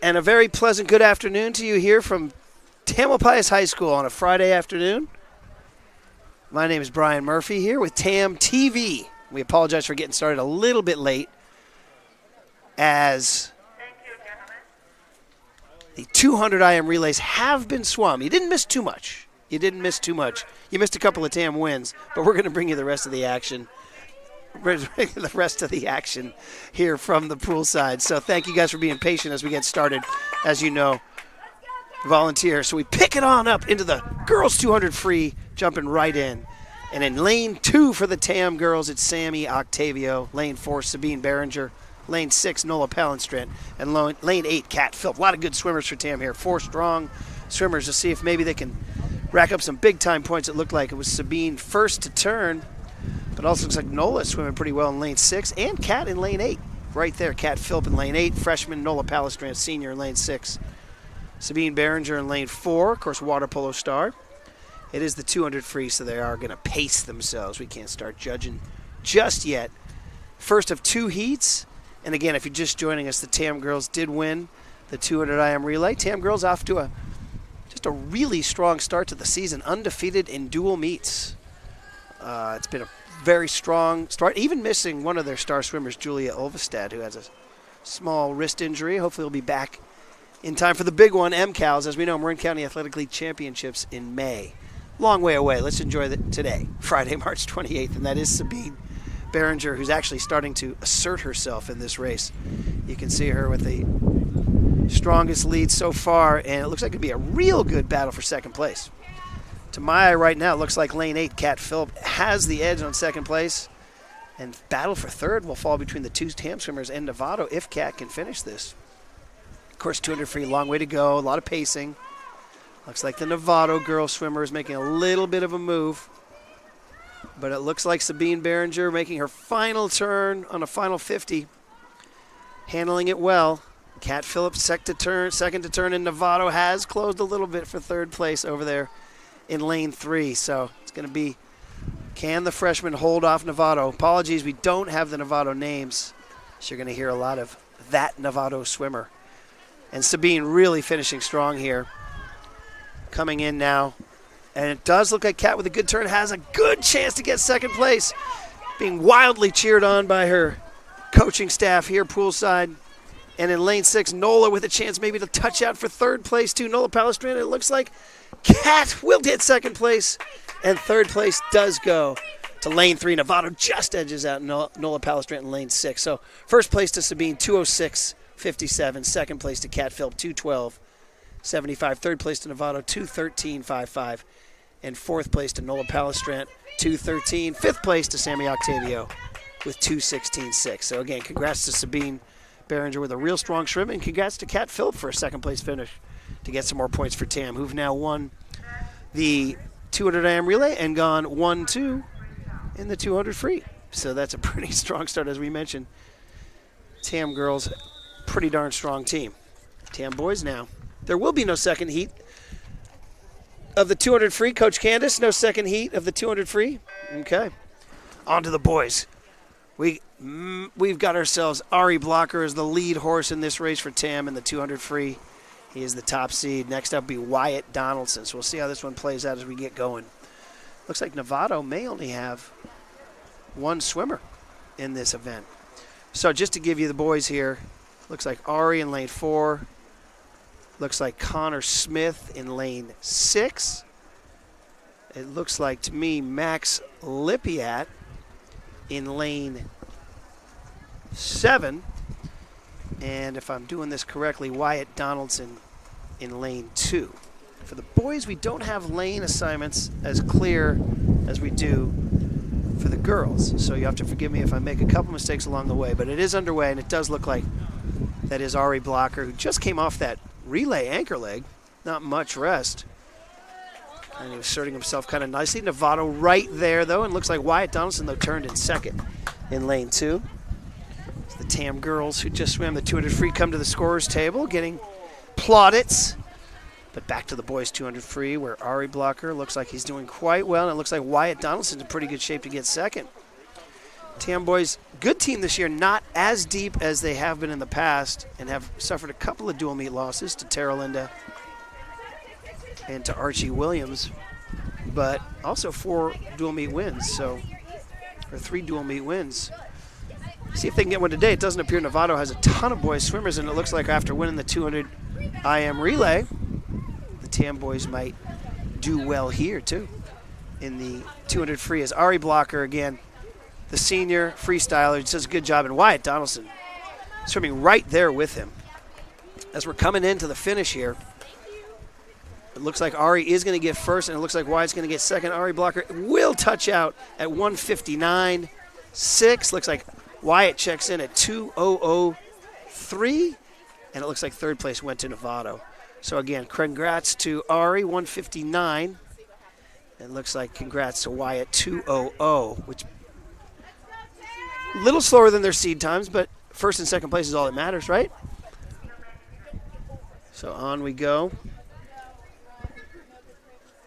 And a very pleasant good afternoon to you here from Tamalpais High School on a Friday afternoon. My name is Brian Murphy here with TamTV. We apologize for getting started a little bit late as the 200 IM relays have been swum. You didn't miss too much. You missed a couple of TAM wins, but we're going to bring you the rest of the action. Here from the poolside. So thank you guys for being patient as we get started. As you know, volunteer. So we pick it on up into the girls 200 free, jumping right in. And in lane 2 for the TAM girls, it's Sammy Octavio. Lane 4, Sabine Behringer. Lane 6, Nola Palenstrand. And lane 8, Kat Philp. A lot of good swimmers for TAM here. 4 strong swimmers to see if maybe they can rack up some big-time points. It looked like it was Sabine first to turn. But also looks like Nola swimming pretty well in lane 6, and Kat in lane 8. Right there, Kat Philp in lane 8, freshman Nola Palenstrand, senior in lane 6. Sabine Behringer in lane 4, of course, water polo star. It is the 200 free, so they are going to pace themselves. We can't start judging just yet. First of 2 heats, and again, if you're just joining us, the TAM girls did win the 200 IM relay. TAM girls off to just a really strong start to the season, undefeated in dual meets. It's been a very strong start, even missing one of their star swimmers, Julia Ulvestad, who has a small wrist injury. Hopefully he'll be back in time for the big one, MCALs, as we know, Marin County Athletic League Championships in May. Long way away. Let's enjoy today, Friday, March 28th, and that is Sabine Behringer, who's actually starting to assert herself in this race. You can see her with the strongest lead so far, and it looks like it'd be a real good battle for second place. To my eye right now, it looks like lane 8, Kat Philp, has the edge on second place. And battle for third will fall between the 2 TAM swimmers and Novato if Kat can finish this. Of course, 200 free, long way to go, a lot of pacing. Looks like the Novato girl swimmer is making a little bit of a move. But it looks like Sabine Behringer making her final turn on a final 50. Handling it well. Kat Philp, second to turn, and Novato has closed a little bit for third place over there in lane 3. So it's going to be, can the freshman hold off Novato? Apologies, we don't have the Novato names, so you're going to hear a lot of that Novato swimmer. And Sabine really finishing strong here. Coming in now. And it does look like Kat with a good turn has a good chance to get second place. Being wildly cheered on by her coaching staff here poolside. And in lane 6, Nola with a chance maybe to touch out for third place too. Nola Palenstrand, it looks like Kat will get second place, and third place does go to lane 3. Novato just edges out Nola Palenstrand in lane 6. So first place to Sabine, 2:06.57. Second place to Kat Philp, 2:12.75. Third place to Novato, 2:13.55. And fourth place to Nola Palenstrand, 2:13. Fifth place to Sammy Octavio with 2:16.6. So again, congrats to Sabine Behringer with a real strong swim, and congrats to Kat Philp for a second place finish to get some more points for TAM, who've now won the 200 IM relay and gone 1-2 in the 200 free. So that's a pretty strong start, as we mentioned. TAM girls, pretty darn strong team. TAM boys now. There will be no second heat of the 200 free. Coach Candace, no second heat of the 200 free. Okay. On to the boys. We've got ourselves Ari Blocker as the lead horse in this race for TAM in the 200 free. He is the top seed. Next up will be Wyatt Donaldson. So we'll see how this one plays out as we get going. Looks like Novato may only have one swimmer in this event. So just to give you the boys here, looks like Ari in lane 4. Looks like Connor Smith in lane 6. It looks like, to me, Max Lipiat in lane 7. And if I'm doing this correctly, Wyatt Donaldson in lane 2. For the boys, we don't have lane assignments as clear as we do for the girls. So you have to forgive me if I make a couple mistakes along the way. But it is underway, and it does look like that is Ari Blocker, who just came off that relay anchor leg. Not much rest. And he was asserting himself kind of nicely. Novato right there, though, and looks like Wyatt Donaldson, though, turned in second in lane 2. The TAM girls who just swam the 200 free come to the scorer's table, getting plaudits. But back to the boys 200 free, where Ari Blocker looks like he's doing quite well, and it looks like Wyatt Donaldson's in pretty good shape to get second. Tam boys, good team this year, not as deep as they have been in the past, and have suffered a couple of dual meet losses to Tara Linda and to Archie Williams, but also 4 dual meet wins, or 3 dual meet wins. See if they can get one today. It doesn't appear Novato has a ton of boys swimmers, and it looks like after winning the 200 IM relay, the Tam boys might do well here too in the 200 free. As Ari Blocker again, the senior freestyler, does a good job, and Wyatt Donaldson swimming right there with him. As we're coming into the finish here, it looks like Ari is going to get first, and it looks like Wyatt's going to get second. Ari Blocker will touch out at 1:59.6. Looks like Wyatt checks in at 2:00.3, and it looks like third place went to Novato. So again, congrats to Ari, 1:59, and looks like congrats to Wyatt, 2:00, which a little slower than their seed times, but first and second place is all that matters, right? So on we go.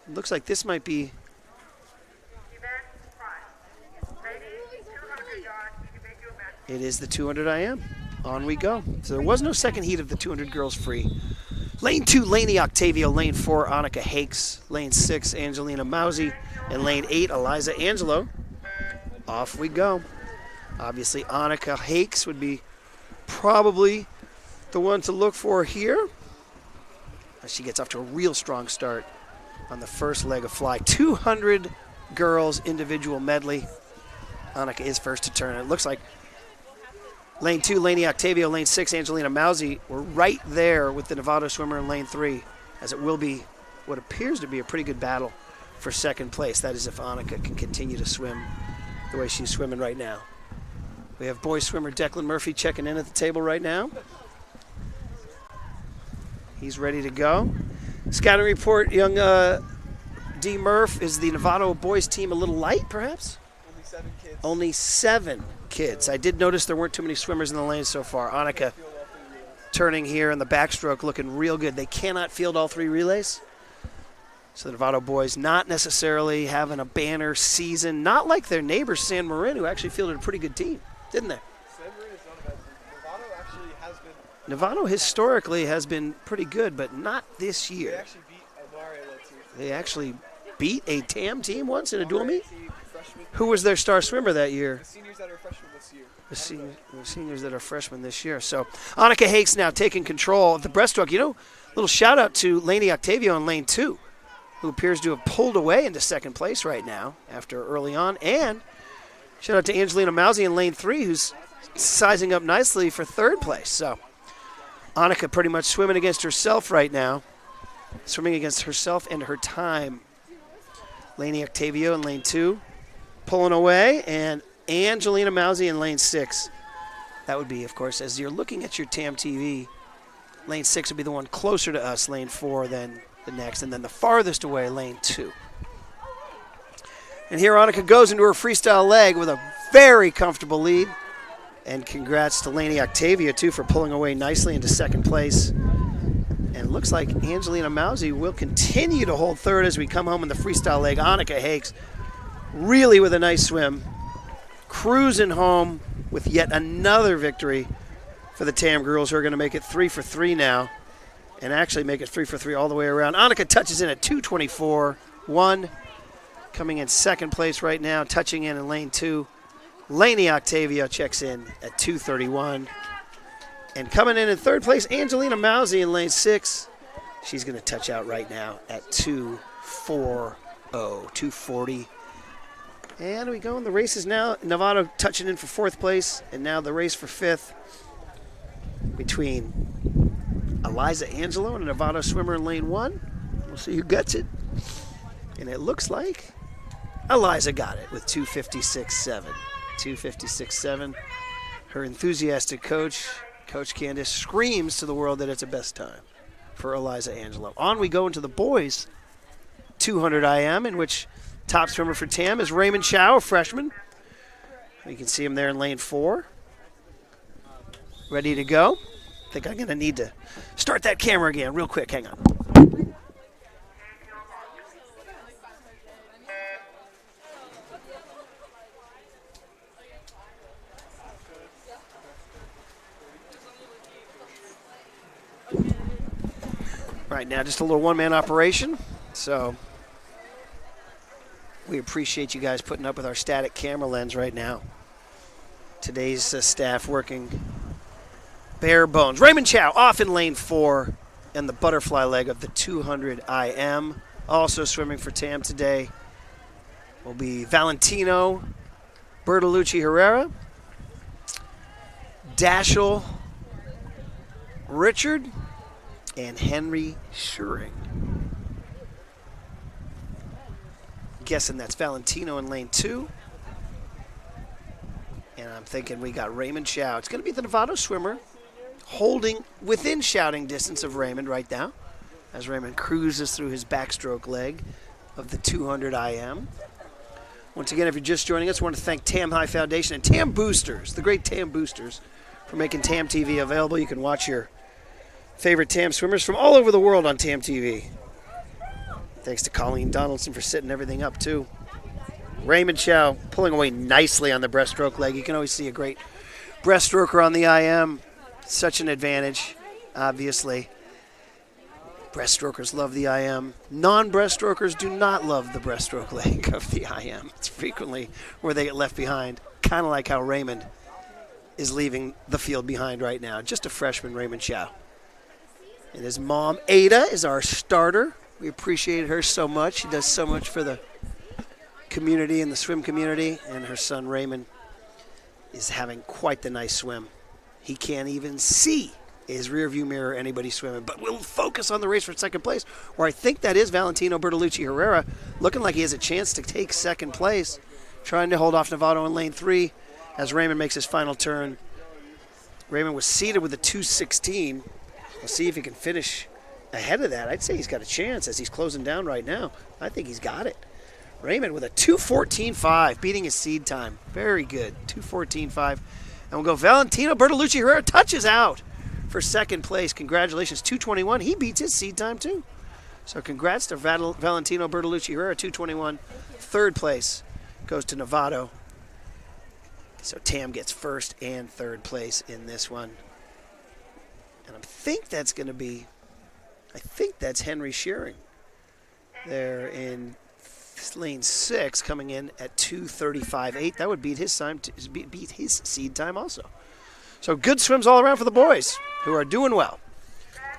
Looks like this might be it is the 200 IM. On we go. So there was no second heat of the 200 girls free. Lane 2, Lainey Octavio. Lane 4, Annika Hakes. Lane 6, Angelina Mousy. And lane 8, Eliza Angelo. Off we go. Obviously, Annika Hakes would be probably the one to look for here. She gets off to a real strong start on the first leg of fly. 200 girls individual medley. Annika is first to turn. It looks like lane 2, Lainey Octavio. Lane 6, Angelina Mousy. We're right there with the Novato swimmer in lane 3, as it will be what appears to be a pretty good battle for second place. That is if Annika can continue to swim the way she's swimming right now. We have boy swimmer Declan Murphy checking in at the table right now. He's ready to go. Scouting report, young D. Murph, is the Novato boys team a little light, perhaps? Only 7 kids. Only 7 kids. I did notice there weren't too many swimmers in the lane so far. Annika turning here in the backstroke, looking real good. They cannot field all 3 relays. So the Novato boys not necessarily having a banner season, not like their neighbors San Marin, who actually fielded a pretty good team, didn't they? San Marin is not a bad team. Novato actually has been. Novato historically has been pretty good, but not this They year. actually beat Amare team. They actually beat a TAM team once in a dual meet? Who was their star swimmer that year? The seniors that are freshmen this year. The seniors that are freshmen this year. So Annika Hakes now taking control of the breaststroke. You know, little shout out to Lainey Octavio in lane 2, who appears to have pulled away into second place right now after early on. And shout out to Angelina Mousy in lane 3, who's sizing up nicely for third place. So Annika pretty much swimming against herself right now. Swimming against herself and her time. Lainey Octavio in lane 2, pulling away, and Angelina Mousy in lane 6. That would be, of course, as you're looking at your TamTV, lane 6 would be the one closer to us, lane 4 then the next, and then the farthest away, lane 2. And here Annika goes into her freestyle leg with a very comfortable lead. And congrats to Lainey Octavia, too, for pulling away nicely into second place. And it looks like Angelina Mousy will continue to hold third as we come home in the freestyle leg. Annika Hakes really with a nice swim, cruising home with yet another victory for the TAM girls, who are going to make it 3 for 3 now, and actually make it 3 for 3 all the way around. Annika touches in at 2:24.1, coming in second place right now, touching in lane 2. Lainey Octavia checks in at 2:31. And coming in third place, Angelina Mousy in lane 6. She's going to touch out right now at 2:40. And we go in the races now. Novato touching in for 4th place, and now the race for 5th between Eliza Angelo and a Novato swimmer in lane 1. We'll see who gets it. And it looks like Eliza got it with 2:56.7. 2:56.7. Her enthusiastic coach, Coach Candace, screams to the world that it's a best time for Eliza Angelo. On we go into the boys 200 IM, in which top swimmer for TAM is Raymond Chow, a freshman. You can see him there in lane 4. Ready to go. I think I'm going to need to start that camera again real quick. Hang on. Right now, just a little one-man operation. So we appreciate you guys putting up with our static camera lens right now. Today's staff working bare bones. Raymond Chow off in lane 4 and the butterfly leg of the 200 IM. Also swimming for Tam today will be Valentino Bertolucci Herrera, Dashiell Richard, and Henry Schuring. Guessing that's Valentino in lane 2. And I'm thinking we got Raymond Chow. It's going to be the Novato swimmer holding within shouting distance of Raymond right now as Raymond cruises through his backstroke leg of the 200 IM. Once again, if you're just joining us, I want to thank Tam High Foundation and Tam Boosters, the great Tam Boosters, for making TamTV available. You can watch your favorite Tam swimmers from all over the world on TamTV. Thanks to Colleen Donaldson for setting everything up, too. Raymond Chow pulling away nicely on the breaststroke leg. You can always see a great breaststroker on the IM. Such an advantage, obviously. Breaststrokers love the IM. Non-breaststrokers do not love the breaststroke leg of the IM. It's frequently where they get left behind, kind of like how Raymond is leaving the field behind right now. Just a freshman, Raymond Chow. And his mom, Ada, is our starter. We appreciate her so much. She does so much for the community and the swim community. And her son, Raymond, is having quite the nice swim. He can't even see his rearview mirror anybody swimming. But we'll focus on the race for second place, where I think that is Valentino Bertolucci Herrera, looking like he has a chance to take second place, trying to hold off Novato in lane 3 as Raymond makes his final turn. Raymond was seated with a 2:16. We'll see if he can finish ahead of that. I'd say he's got a chance as he's closing down right now. I think he's got it. Raymond with a 2:14.5, beating his seed time. Very good, 2:14.5. And we'll go Valentino Bertolucci Herrera touches out for second place. Congratulations, 2:21. He beats his seed time too. So congrats to Valentino Bertolucci Herrera, 2:21. Third place goes to Novato. So Tam gets first and third place in this one. And I think that's going to be, that's Henry Schuring there in lane 6, coming in at 2:35.8. That would beat his time, beat his seed time also. So good swims all around for the boys, who are doing well.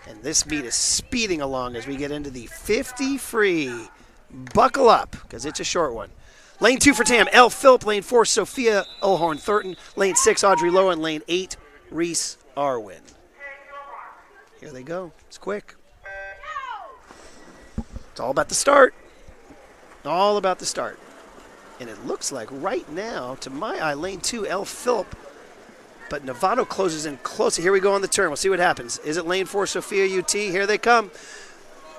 And this meet is speeding along as we get into the 50 free. Buckle up, because it's a short one. Lane 2 for Tam, Elle Philp. Lane 4, Sophia Olhorn-Thurton. Lane 6, Audrey Lowe. And lane 8, Reese Arwin. Here they go. It's quick. It's all about the start. All about the start. And it looks like right now, to my eye, lane 2, Elle Philp. But Novato closes in closer. Here we go on the turn. We'll see what happens. Is it lane 4, Sophia UT? Here they come.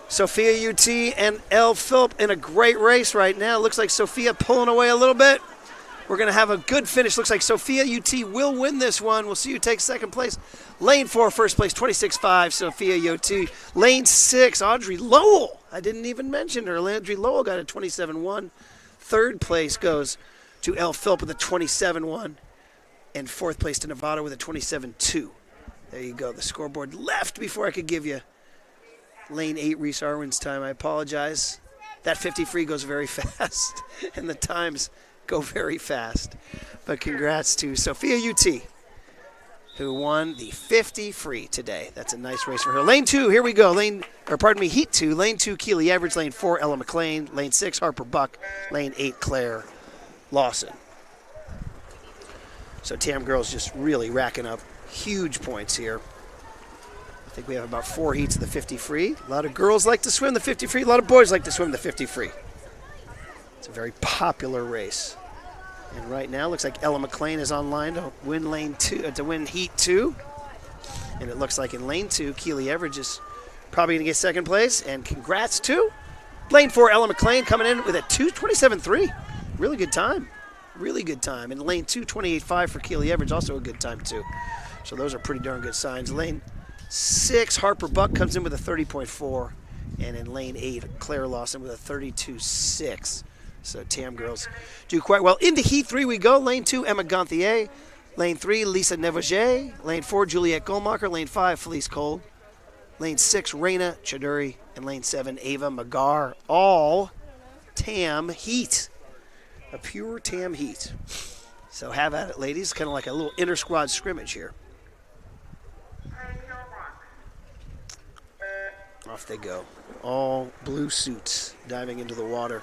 Sophia UT and Elle Philp in a great race right now. Looks like Sophia pulling away a little bit. We're going to have a good finish. Looks like Sophia UT will win this one. We'll see who takes second place. Lane 4, first place, 26.5, Sophia UT. Lane 6, Audrey Lowell. I didn't even mention her. Audrey Lowell got a 27.1. Third place goes to Elle Philp with a 27.1. And fourth place to Novato with a 27.2. There you go. The scoreboard left before I could give you lane 8, Reese Arwin's time. I apologize. That 50 free goes very fast, and the times go very fast. But congrats to Sophia UT, who won the 50 free today. That's a nice race for her. Lane 2, here we go. Heat 2. Lane 2, Keely Everidge. Lane 4, Ella McLean. Lane 6, Harper Buck. Lane 8, Claire Lawson. So Tam girls just really racking up huge points here. I think we have about 4 heats of the 50 free. A lot of girls like to swim the 50 free. A lot of boys like to swim the 50 free. It's a very popular race. And right now, looks like Ella McLean is online to win lane 2, to win heat 2. And it looks like in lane 2, Keely Everidge is probably going to get second place. And congrats to lane 4, Ella McLean, coming in with a 2:27.3. Really good time. Really good time. And lane 2, 28.5 for Keely Everidge, also a good time too. So those are pretty darn good signs. Lane 6, Harper Buck comes in with a 30.4. And in lane 8, Claire Lawson with a 32.6. So Tam girls do quite well. Into heat 3 we go. Lane 2, Emma Gonthier. Lane 3, Lisa Nevoget. Lane 4, Juliette Goldmacher. Lane 5, Felice Cole. Lane 6, Raina Chaduri, and Lane 7, Ava Magar. All TAM heat. A pure TAM heat. So have at it, ladies. Kind of like a little inter-squad scrimmage here. Off they go. All blue suits diving into the water.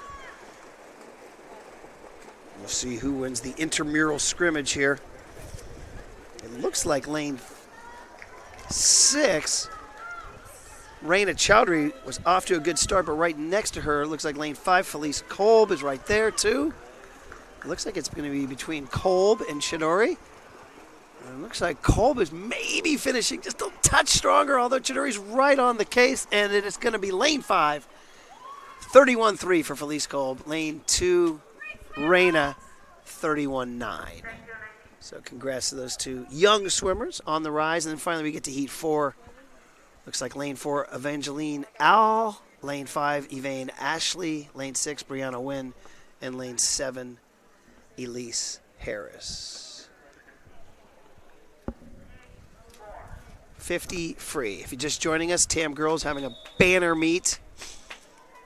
We'll see who wins the intramural scrimmage here. It looks like lane 6, Raina Chowdhury, was off to a good start, but right next to her, it looks like lane 5, Felice Kolb is right there too. It looks like it's going to be between Kolb and Chidori. And it looks like Kolb is maybe finishing just a touch stronger, although Chidori's right on the case, and it is going to be lane 5, 31-3 for Felice Kolb. Lane 2, Raina, 31-9. So congrats to those two young swimmers on the rise. And then finally we get to heat 4. Looks like lane 4, Evangeline Al. Lane 5, Evane Ashley. Lane 6, Brianna Wynn. And lane 7, Elise Harris. 50 free. If you're just joining us, TAM girls having a banner meet.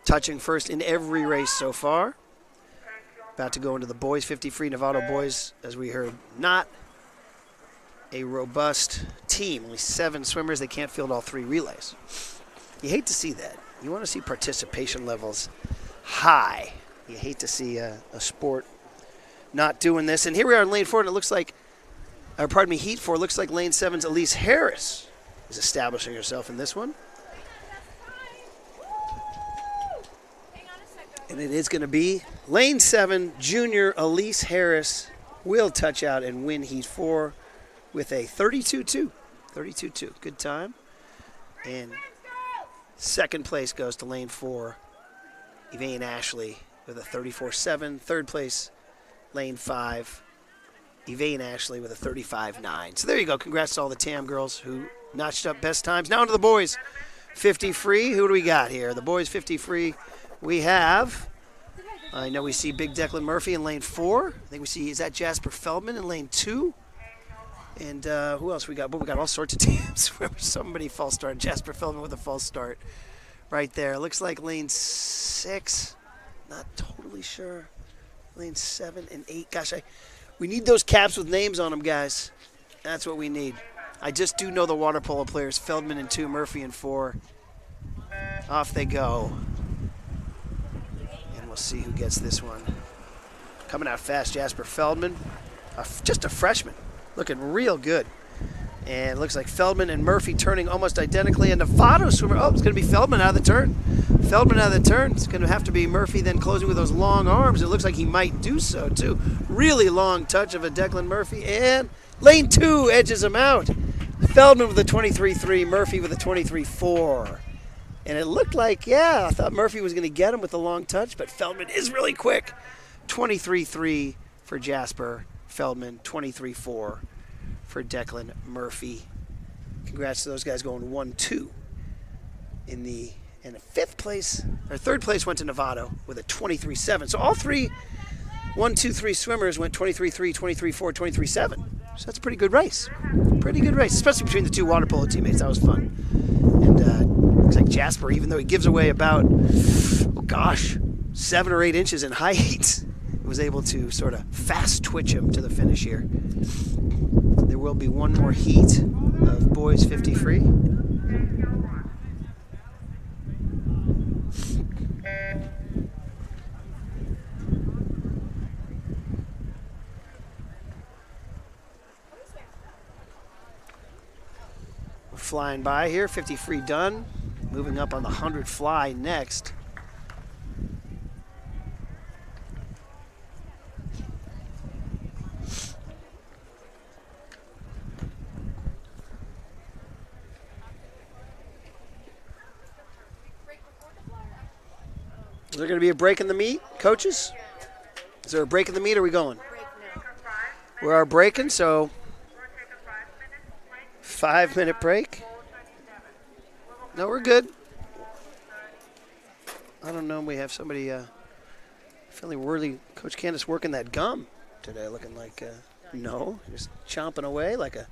Touching first in every race so far. About to go into the boys 50 free. Novato boys, as we heard, not a robust team. Only 7 swimmers. They can't field all 3 relays. You hate to see that. You want to see participation levels high. You hate to see a sport not doing this. And here we are in lane 4, and it looks like, or pardon me, heat 4. Looks like lane 7's Elise Harris is establishing herself in this one. And it is going to be lane 7, junior Elise Harris will touch out and win heat 4 with a 32-2. 32-2. Good time. And second place goes to lane 4, Evane Ashley with a 34-7. Third place, lane 5, Evane Ashley with a 35-9. So there you go. Congrats to all the TAM girls who notched up best times. Now to the boys 50 free. Who do we got here? The boys 50 free. We have, I know we see Big Declan Murphy in lane 4. I think we see, is that Jasper Feldman in lane 2? And who else we got? Well, we got all sorts of teams. Somebody false start. Jasper Feldman with a false start right there. Looks like lane 6. Not totally sure. Lane 7 and 8. Gosh, we need those caps with names on them, guys. That's what we need. I just do know the water polo players. Feldman in 2, Murphy in 4. Off they go. We'll see who gets this one. Coming out fast, Jasper Feldman. Just a freshman. Looking real good. And it looks like Feldman and Murphy turning almost identically. And Novato swimmer. Oh, it's going to be Feldman out of the turn. Feldman out of the turn. It's going to have to be Murphy then closing with those long arms. It looks like he might do so, too. Really long touch of a Declan Murphy. And lane 2 edges him out. Feldman with a 23-3. Murphy with a 23-4. And it looked like, yeah, I thought Murphy was going to get him with the long touch, but Feldman is really quick. 23-3 for Jasper Feldman, 23-4 for Declan Murphy. Congrats to those guys going 1-2 in the fifth place, or third place went to Novato with a 23-7. So all 3 1-2-3 swimmers went 23-3, 23-4, 23-7. So that's a pretty good race. Pretty good race, especially between the 2 water polo teammates. That was fun. And looks like Jasper, even though he gives away about, 7 or 8 inches in height, was able to sort of fast twitch him to the finish here. There will be one more heat of boys 50 free. We're flying by here, 50 free done. Moving up on the 100 fly next. Is there going to be a break in the meet, coaches? Is there a break in the meet, or are we going? We are breaking, so 5-minute break. No, we're good. I don't know. We have somebody fairly worthy. Coach Candace working that gum today, looking like, no, just chomping away like a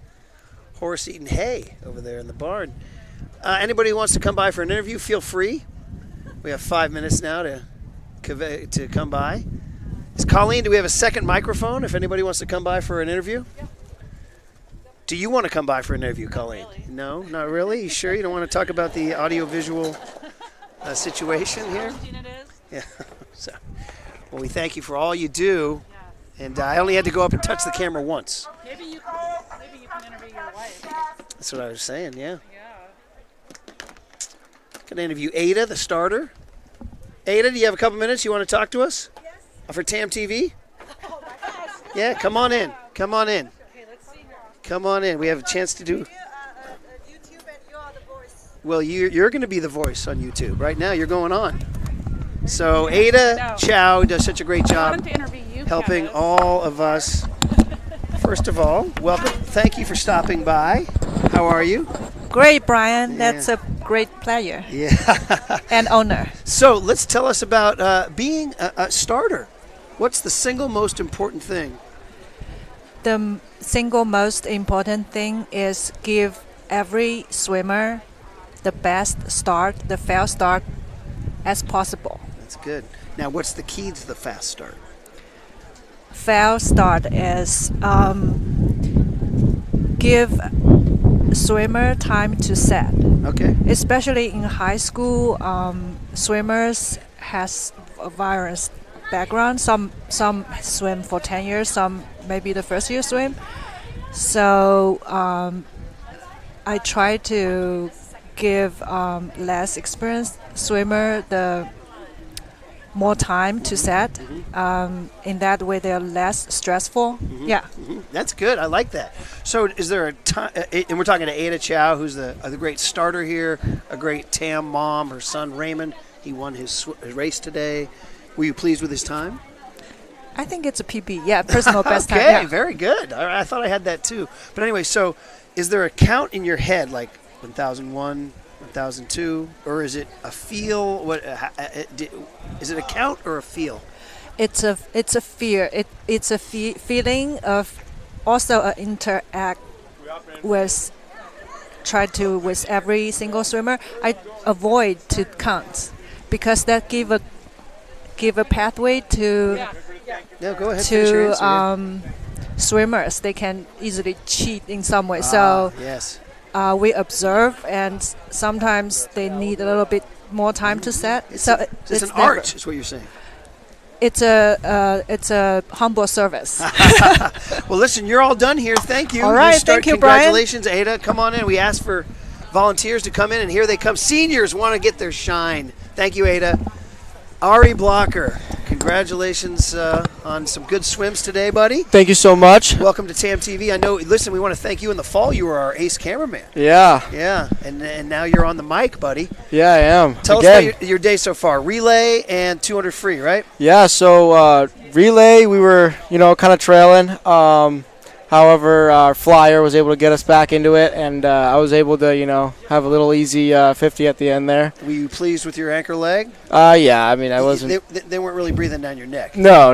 horse eating hay over there in the barn. Anybody who wants to come by for an interview, feel free. We have 5 minutes now to come by. Colleen, do we have a second microphone if anybody wants to come by for an interview? Yep. Do you want to come by for an interview, Colleen? Really. No, not really? You sure you don't want to talk about the audio-visual situation here? It is. Yeah. So, well, we thank you for all you do. Yeah. And I only had to go up and touch the camera once. Maybe you can interview your wife. That's what I was saying, yeah. Yeah. Going to interview Ada, the starter. Ada, do you have a couple minutes? You want to talk to us? Yes. For TamTV? Oh my gosh. Yeah, come on in. Come on in. Okay, let's see here. Come on in. We have a chance to do. You, YouTube and you are the voice. Well, you're going to be the voice on YouTube. Right now, you're going on. So Ada Chow does such a great I job wanted to interview you. helping Candace. all of us. First of all, welcome. Thank you for stopping by. How are you? Great, Brian. Yeah. That's a great pleasure Yeah. and honor. So let's tell us about being a starter. What's the single most important thing? The single most important thing is give every swimmer the best start, the fast start as possible. That's good. Now, what's the key to the fast start? Fast start is give swimmer time to set. Okay. Especially in high school, swimmers has a various background. Some swim for 10 years, some maybe the first year swim. So I try to give less experienced swimmer the more time to set. In that way, they're less stressful. Yeah. Mm-hmm. That's good. I like that. So, is there a time? And we're talking to Ada Chow, who's the great starter here, a great Tam mom. Her son Raymond, he won his race today. Were you pleased with his time? I think it's a PB. Yeah, personal best time. Okay, Yeah. very good. I thought I had that too. But anyway, so is there a count in your head, like 1001, 1002, or is it a feel? What is it? A count or a feel? It's a fear. It's a feeling of also interact with with every single swimmer. I avoid to count because that give a pathway to No, go ahead. Finish your answer, swimmers. They can easily cheat in some way. So yes. we observe, and sometimes they need a little bit more time to set. It's So an never- art, is what you're saying. It's a humble service. Well, listen, you're all done here. Thank you. All right, thank you, Brian. Congratulations, Ada. Come on in. We asked for volunteers to come in, and here they come. Seniors want to get their shine. Thank you, Ada. Ari Blocker, congratulations on some good swims today, buddy. Thank you so much. Welcome to TamTV. I know, listen, we want to thank you. In the fall, you were our ace cameraman. Yeah, Yeah, and now you're on the mic, buddy. I am. Tell us Again. about your day so far. Relay and 200 free, right? Yeah, so relay, we were, kind of trailing. However, our flyer was able to get us back into it, and I was able to, have a little easy 50 at the end there. Were you pleased with your anchor leg? Yeah, I mean, I wasn't. They weren't really breathing down your neck. No.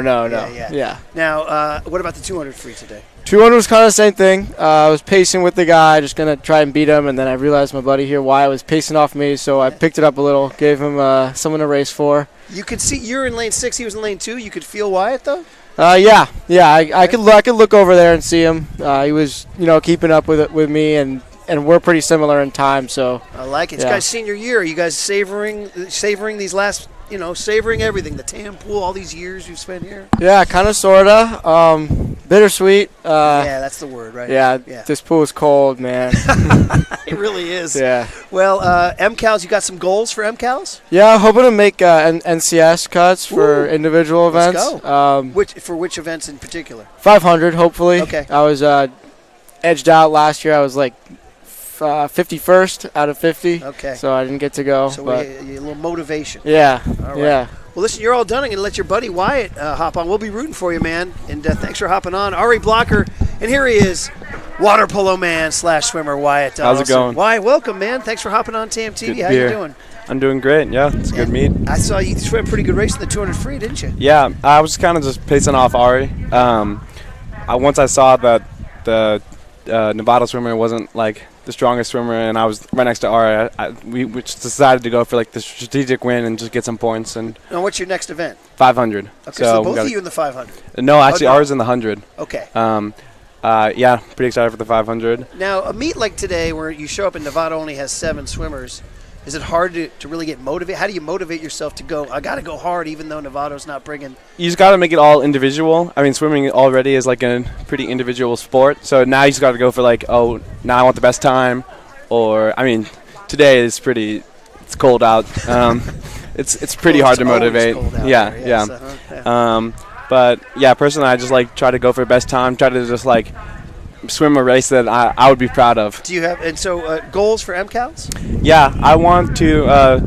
Yeah. Now, what about the 200 free today? 200 was kind of the same thing. I was pacing with the guy, just going to try and beat him, and then I realized my buddy here, Wyatt, was pacing off me, so I picked it up a little, gave him someone to race for. You could see you're in lane 6, he was in lane 2. You could feel Wyatt, though? I could look over there and see him. He was, keeping up with me, and we're pretty similar in time. So I like it. It's Yeah. guys' senior year. Are you guys savoring these last, savoring everything, the Tam pool, all these years you've spent here? yeah, kind of, sorta. Bittersweet. Yeah, that's the word, right? Yeah, Yeah. this pool is cold, man. It really is. Yeah. Well, MCALs, you got some goals for MCALs? Yeah, hoping to make NCS cuts for Ooh, individual let's events. go. Which events in particular? 500, hopefully. Okay. I was edged out last year. I was like 51st out of 50. Okay. So I didn't get to go. So but a little motivation. yeah. All right. Yeah. Well, listen, you're all done. I'm going to let your buddy Wyatt hop on. We'll be rooting for you, man. And thanks for hopping on. Ari Blocker, and here he is, water polo man / swimmer Wyatt. How's it going? Wyatt, welcome, man. Thanks for hopping on TamTV. Good to How be you here. doing? I'm doing great. Yeah, it's a good meet. I saw you swim a pretty good race in the 200 free, didn't you? Yeah, I was kind of just pacing off Ari. Once I saw that the Novato swimmer wasn't like the strongest swimmer, and I was right next to Ari. We just decided to go for like the strategic win and just get some points. And Now, what's your next event? 500. Okay, so we both gotta- of you in the 500. No, actually, no. ours in the 100. Okay. Yeah, pretty excited for the 500. Now, a meet like today where you show up and Novato only has 7 swimmers, is it hard to really get motivated? How do you motivate yourself to go, I got to go hard even though Novato's not bringing? You just got to make it all individual. I mean, swimming already is like a pretty individual sport. So now you just got to go for like, oh, now I want the best time. Or, I mean, today is it's cold out. It's pretty hard to It's always motivate. cold out Yeah, there, yes, yeah. But yeah, personally, I just like try to go for the best time. Try to just like swim a race that I would be proud of. Do you have, and so goals for MCALs? Yeah, I want to I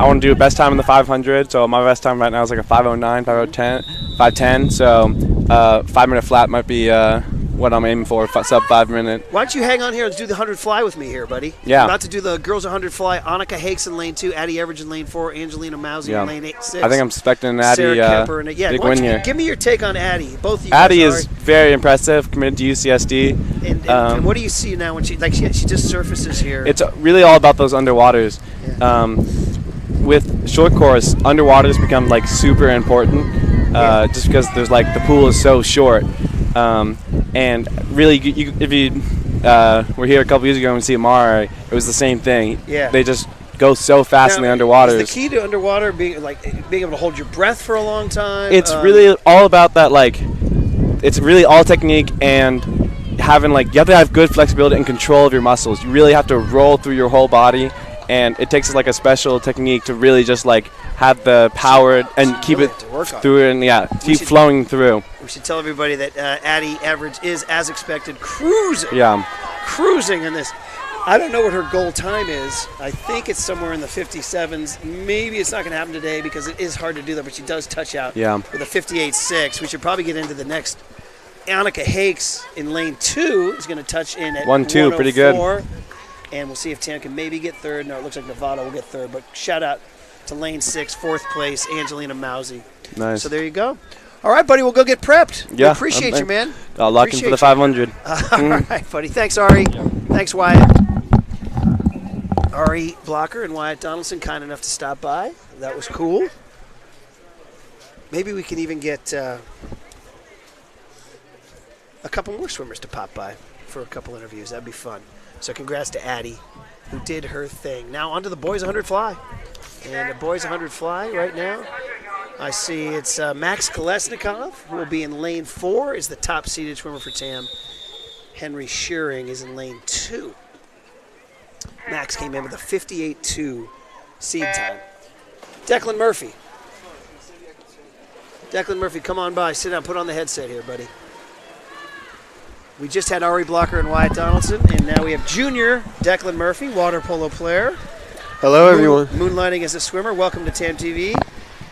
want to do a best time in the 500. So my best time right now is like a 5:09, 5:10. So 5-minute flat might be what I'm aiming for, sub 5 minute. Why don't you hang on here and do the 100 fly with me here, buddy? Yeah. I'm about to do the girls 100 fly. Annika Hakes in lane 2, Addie Everidge in lane 4, Angelina Mousy in lane 6. I think I'm expecting Addie Sarah Kemper in it. Yeah, big why don't win you here. give me your take on Addie. Both of you Addie guys is very impressive, committed to UCSD. And what do you see now when she just surfaces here? It's really all about those underwaters. Yeah. With short course, underwaters become like super important just because there's like the pool is so short. And really, if you were here a couple years ago and see Amara, it was the same thing. Yeah. They just go so fast Now, in the underwaters. Is the key to underwater being able to hold your breath for a long time? It's really all about that. Like, it's really all technique and having you have to have good flexibility and control of your muscles. You really have to roll through your whole body, and it takes like a special technique to really just like have the power and keep really it have to work on through and keep should- flowing through. We should tell everybody that Addie Everidge is, as expected, cruising in this. I don't know what her goal time is. I think it's somewhere in the 57s. Maybe it's not going to happen today because it is hard to do that, but she does touch out with a 58.6. We should probably get into the next. Annika Hakes in lane 2 is going to touch in at 1-2, pretty good. 104. And we'll see if Tam can maybe get third. No, it looks like Novato will get third. But shout out to lane 6, 4th place, Angelina Mousy. Nice. So there you go. All right, buddy, we'll go get prepped. Yeah, We appreciate you, man. Lock in for the 500. All right, buddy. Thanks, Ari. Thanks, Wyatt. Ari Blocker and Wyatt Donaldson, kind enough to stop by. That was cool. Maybe we can even get a couple more swimmers to pop by for a couple interviews. That'd be fun. So congrats to Addie, who did her thing. Now on to the boys 100 fly. And the boys 100 fly right now. I see it's Max Kolesnikov, who will be in lane 4, is the top-seeded swimmer for TAM. Henry Shearing is in lane 2. Max came in with a 58.2 seed time. Declan Murphy. Declan Murphy, come on by. Sit down. Put on the headset here, buddy. We just had Ari Blocker and Wyatt Donaldson, and now we have junior Declan Murphy, water polo player. Hello, everyone. Moonlighting as a swimmer. Welcome to TamTV.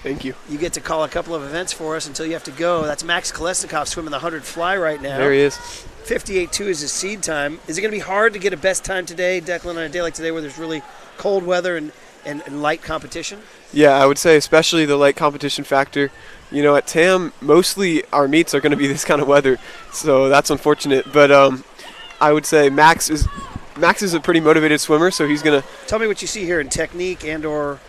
Thank you. You get to call a couple of events for us until you have to go. That's Max Kolesnikov swimming the 100 fly right now. There he is. 58.2 is his seed time. Is it going to be hard to get a best time today, Declan, on a day like today where there's really cold weather and light competition? Yeah, I would say especially the light competition factor. You know, at TAM, mostly our meets are going to be this kind of weather, so that's unfortunate. But I would say Max is a pretty motivated swimmer, so he's going to Tell me what you see here in technique and or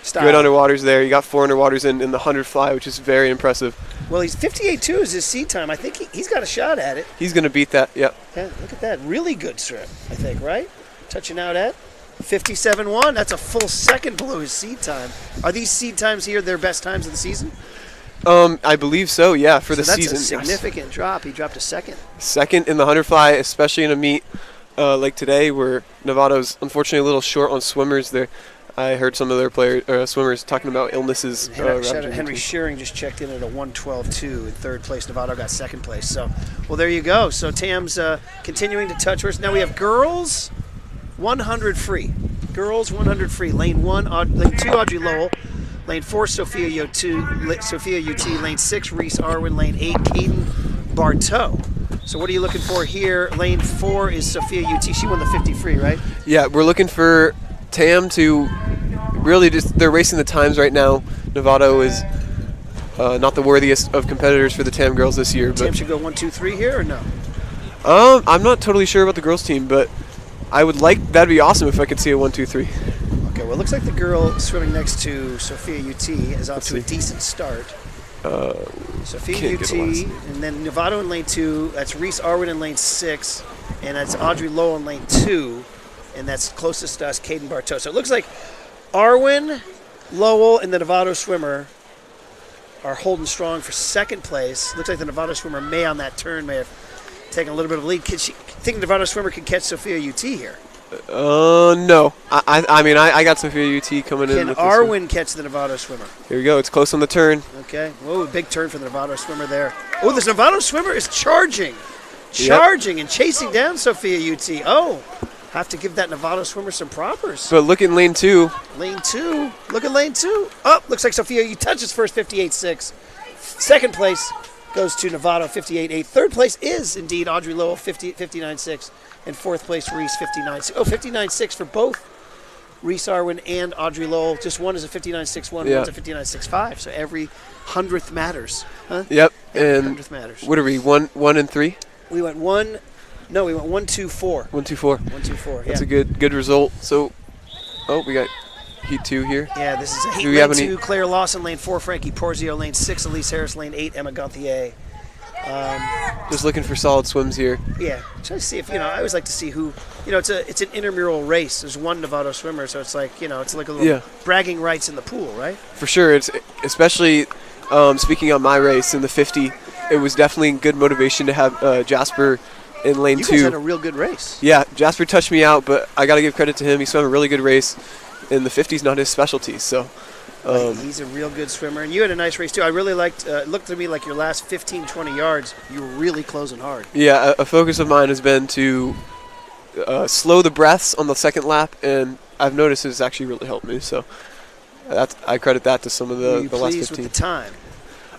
style. good underwaters there. You got 4 underwaters in the 100 fly, which is very impressive. Well, he's 58.2 is his seed time. I think he's got a shot at it. He's going to beat that, yep. Yeah, look at that. Really good swim, I think, right? Touching out at 57.1. That's a full second below his seed time. Are these seed times here their best times of the season? I believe so, yeah, for the that's season. a significant drop. He dropped a second. Second in the 100 fly, especially in a meet like today where Novato's unfortunately a little short on swimmers there. I heard some of their swimmers talking about illnesses. Henry Shearing just checked in at a 112.2 in third place. Novato got second place. So, well, there you go. So Tam's continuing to touch us. Now we have girls 100 free. Girls 100 free. Lane 1, lane 2, Audrey Lowell. Lane 4, Sophia UT. Lane 6, Reese Arwin. Lane 8, Caden Bartow. So what are you looking for here? Lane 4 is Sophia UT. She won the 50 free, right? Yeah, we're looking for TAM to really they're racing the times right now. Novato is not the worthiest of competitors for the TAM girls this year. TAM But should go 1, 2, 3 here or no? I'm not totally sure about the girls' team, but I would like that'd be awesome if I could see a 1, 2, 3. Okay, well, it looks like the girl swimming next to Sophia UT is off to a see. decent start. Sophia can't UT, get a last. and then Novato in lane 2. That's Reese Arwin in lane 6, and that's Audrey Lowell in lane 2, and that's closest to us, Caden Bartow. So it looks like Arwin, Lowell, and the Novato swimmer are holding strong for second place. Looks like the Novato swimmer may on that turn may have taken a little bit of a lead. Think the Novato swimmer can catch Sophia UT here? No. I mean, I got Sophia UT coming in. Can with this one. Arwin catch the Novato swimmer? Here we go. It's close on the turn. Okay. Whoa, big turn for the Novato swimmer there. Oh, this Novato swimmer is charging and chasing down Sophia UT. Oh, have to give that Novato swimmer some propers. But look in lane 2. Lane 2. Look at lane 2. Oh, looks like Sophia UT touches first, 58.6. Second place goes to Novato, 58.8. Third place is indeed Audrey Lowell, 59.6. And fourth place, Reese, 59.6. Oh, 59.6 for both Reese Arwin and Audrey Lowell. Just one is a 59.61, Yeah. one's a 59.65. So every 100th matters. Huh? Yep. Every And 100th matters. what are we? 1, and 3? We went 1, 2, 4. 1, 2, 4. 1, 2, 4. That's Yeah. a good result. So, we got heat 2 here. Yeah, this is a heat. Do we Lane have any- 2, Claire Lawson. Lane 4, Frankie Porzio. Lane 6, Elise Harris. Lane 8, Emma Gonthier. Just looking for solid swims here. Yeah, try to see if I always like to see who. It's an intramural race. There's one Novato swimmer, so it's like it's like a little bragging rights in the pool, right? For sure. It's especially speaking on my race in the 50. It was definitely good motivation to have Jasper in lane You 2. guys had a real good race. Yeah, Jasper touched me out, but I got to give credit to him. He swam a really good race, and the 50's not his specialty. So, He's a real good swimmer, and you had a nice race too. I really liked. It looked to me like your last 15, 20 yards, you were really closing hard. yeah, a focus of mine has been to slow the breaths on the second lap, and I've noticed it's actually really helped me. So, I credit that to some of Were you the last pleased 15. with the time?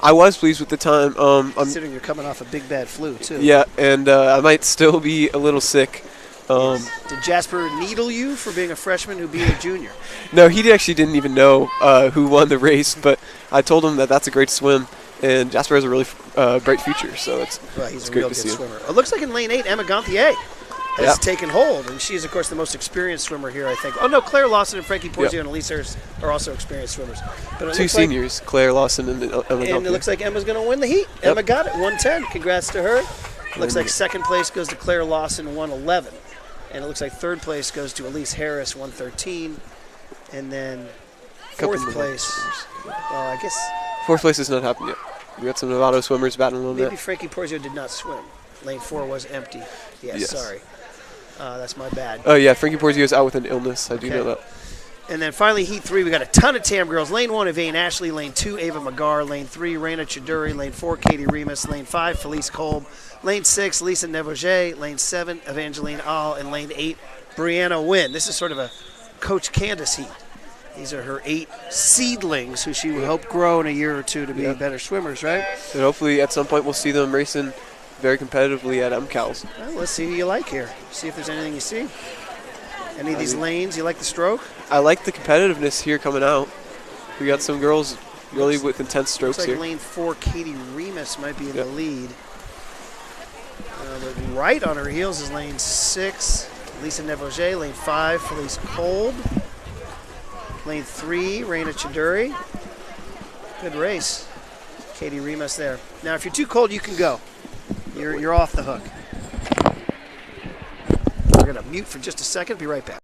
I was pleased with the time. Considering you're coming off a big bad flu too. Yeah, and I might still be a little sick. Did Jasper needle you for being a freshman who beat a junior? No, he actually didn't even know who won the race, but I told him that that's a great swim, and Jasper has a really bright future, so He's it's a great real to good see him. swimmer. It looks like in lane 8, Emma Gonthier has Yep. taken hold, and she's, of course, the most experienced swimmer here, I think. Oh, no, Claire Lawson and Frankie Porzio and Elise Harris are also experienced swimmers. But it 2 looks like- seniors, Claire Lawson and Emma and Gunther. it looks like Emma's going to win the heat. Yep. Emma got it, 110. Congrats to her. Looks like second place goes to Claire Lawson, 111. And it looks like third place goes to Elise Harris, 113. And then Couple fourth of place, I guess Fourth place has not happened yet. We got some Novato swimmers batting a little maybe bit. Frankie Porzio did not swim. Lane 4 was empty. Yes. Sorry. That's my bad. Oh, yeah, Frankie Porzio is out with an illness. I do Okay. know that. And then finally, Heat 3, we got a ton of TAM girls. Lane 1, Evane Ashley. Lane 2, Ava Magar. Lane 3, Raina Chiduri. Lane 4, Katie Remus. Lane 5, Felice Kolb. Lane 6, Lisa Nevoget. Lane 7, Evangeline All. And Lane 8, Brianna Wynn. This is sort of a Coach Candace heat. These are her 8 seedlings who she would hope grow in a year or two to be better swimmers, right? And hopefully at some point we'll see them racing very competitively at MCALs. Well, let's see who you like here. See if there's anything you see. Any of these lanes, you like the stroke? I like the competitiveness here coming out. We got some girls really with intense strokes Looks like here. lane 4, Katie Remus might be in the lead. But right on her heels is lane 6, Lisa Nevoget. Lane 5, Felice Kolb. Lane 3, Raina Chiduri. Good race. Katie Remus there. Now, if you're too cold, you can go. You're off the hook. We're going to mute for just a second. Be right back.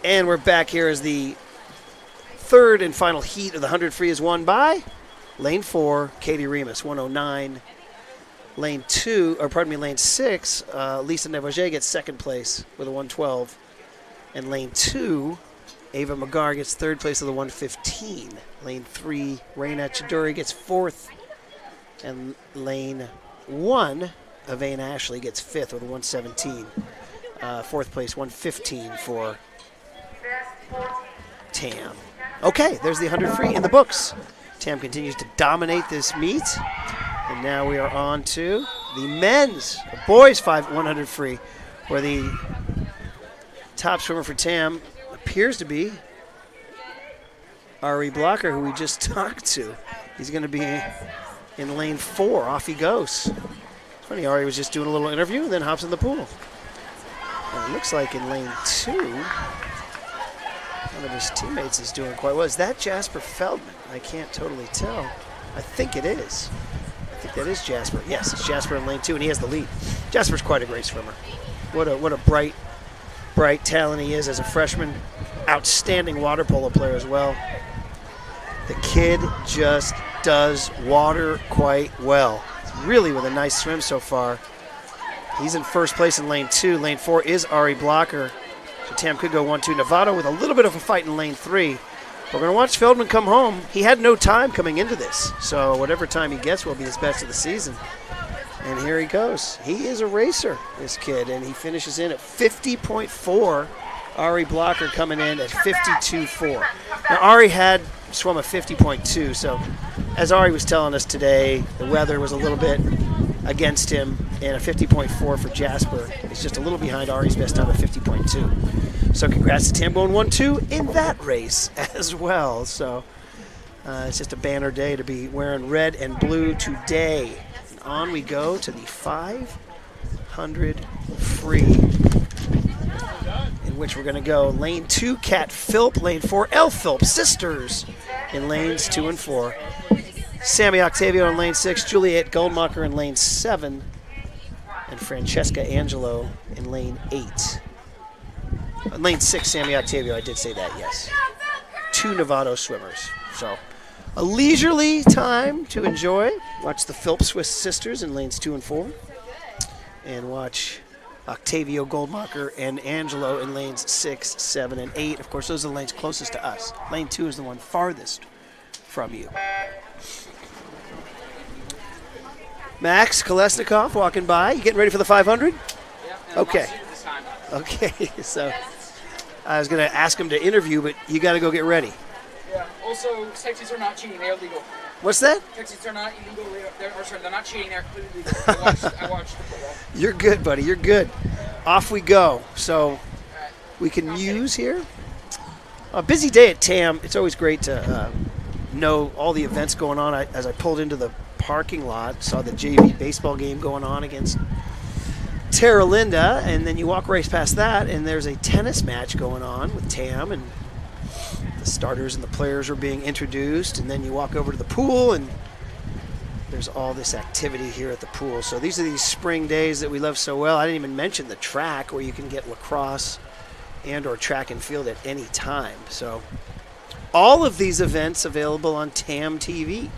And we're back here as the third and final heat of the 100 free is won by lane 4, Katie Remus, 109. Lane 6, Lisa Nevoget gets second place with a 112. And lane 2, Ava Magar gets third place with a 115. Lane 3, Raina Chiduri gets fourth. And lane 1, Avane Ashley gets 5th with a 117. 4th place, 115 for Tam. Okay, there's the 100 free in the books. Tam continues to dominate this meet. And now we are on to the men's, the boys 100 free, where the top swimmer for Tam appears to be Ari Blocker, who we just talked to. He's going to be in lane 4. Off he goes. It's funny, Ari was just doing a little interview and then hops in the pool. And it looks like in lane 2, one of his teammates is doing quite well. Is that Jasper Feldman? I can't totally tell. I think it is. I think that is Jasper. Yes, it's Jasper in lane 2, and he has the lead. Jasper's quite a great swimmer. What a bright talent he is as a freshman. Outstanding water polo player as well. The kid just does water quite well. Really with a nice swim so far. He's in first place in lane 2. Lane 4 is Ari Blocker. So Tam could go 1-2. Novato with a little bit of a fight in lane 3. We're going to watch Feldman come home. He had no time coming into this. So whatever time he gets will be his best of the season. And here he goes. He is a racer, this kid, and he finishes in at 50.4. Ari Blocker coming in at 52.4. Now, Ari had swum a 50.2, so as Ari was telling us today, the weather was a little bit against him, and a 50.4 for Jasper is just a little behind Ari's best time of 50.2. So congrats to Tam going 1-2 in that race as well. So it's just a banner day to be wearing red and blue today. And on we go to the 500 free, in which we're going to go lane 2, Kat Philp, lane 4, Elle Philp, sisters in lanes 2 and 4. Sammy Octavio in lane 6, Juliet Goldmacher in lane 7, and Francesca Angelo in lane 8. Lane 6, Sammy Octavio, I did say that, yes. 2 Novato swimmers. So a leisurely time to enjoy. Watch the Philp Swiss sisters in lanes 2 and 4. And watch Octavio Goldmacher and Angelo in lanes 6, 7, and 8. Of course, those are the lanes closest to us. Lane 2 is the one farthest from you. Max Kolesnikov walking by. You getting ready for the 500? Yeah. Okay. Okay, so I was going to ask him to interview, but you got to go get ready. Yeah. Also, taxis are not cheating. They're illegal. What's that? Taxis are not illegal. They're not cheating. They're completely legal. I watched the football. You're good, buddy. You're good. Off we go. So we can muse here. A busy day at TAM. It's always great to know all the events going on. As I pulled into the parking lot, saw the JV baseball game going on against Terra Linda, and then you walk right past that, and there's a tennis match going on with TAM, and the starters and the players are being introduced, and then you walk over to the pool, and there's all this activity here at the pool. So these are these spring days that we love so well. I didn't even mention the track where you can get lacrosse and or track and field at any time. So all of these events available on TamTV.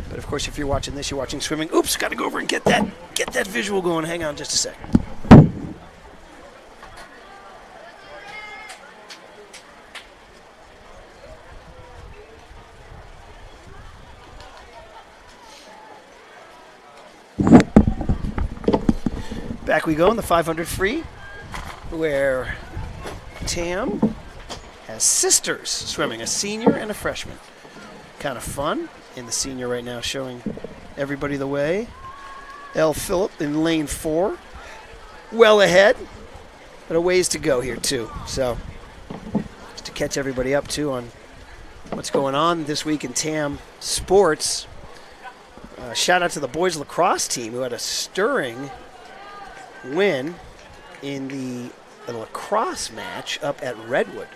But of course, if you're watching this, you're watching swimming. Oops, got to go over and get that visual going. Hang on just a sec. Back we go in the 500 free, where Tam has sisters swimming, a senior and a freshman. Kind of fun. In the senior right now, showing everybody the way. Elle Philip in lane 4. Well ahead, but a ways to go here too. So just to catch everybody up too on what's going on this week in TAM sports. Shout out to the boys lacrosse team who had a stirring win in the lacrosse match up at Redwood.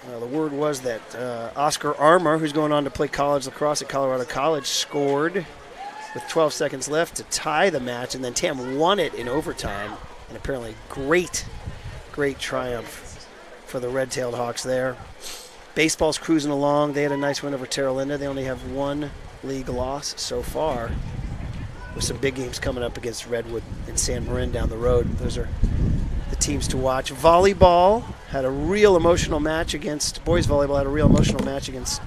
The word was that Oscar Armour, who's going on to play college lacrosse at Colorado College, scored with 12 seconds left to tie the match, and then Tam won it in overtime. And apparently great triumph for the red-tailed Hawks there. Baseball's cruising along. They had a nice win over Terra Linda. They only have one league loss so far, with some big games coming up against Redwood and San Marin down the road. Those are the teams to watch. Volleyball had a real emotional match against, boys volleyball had a real emotional match against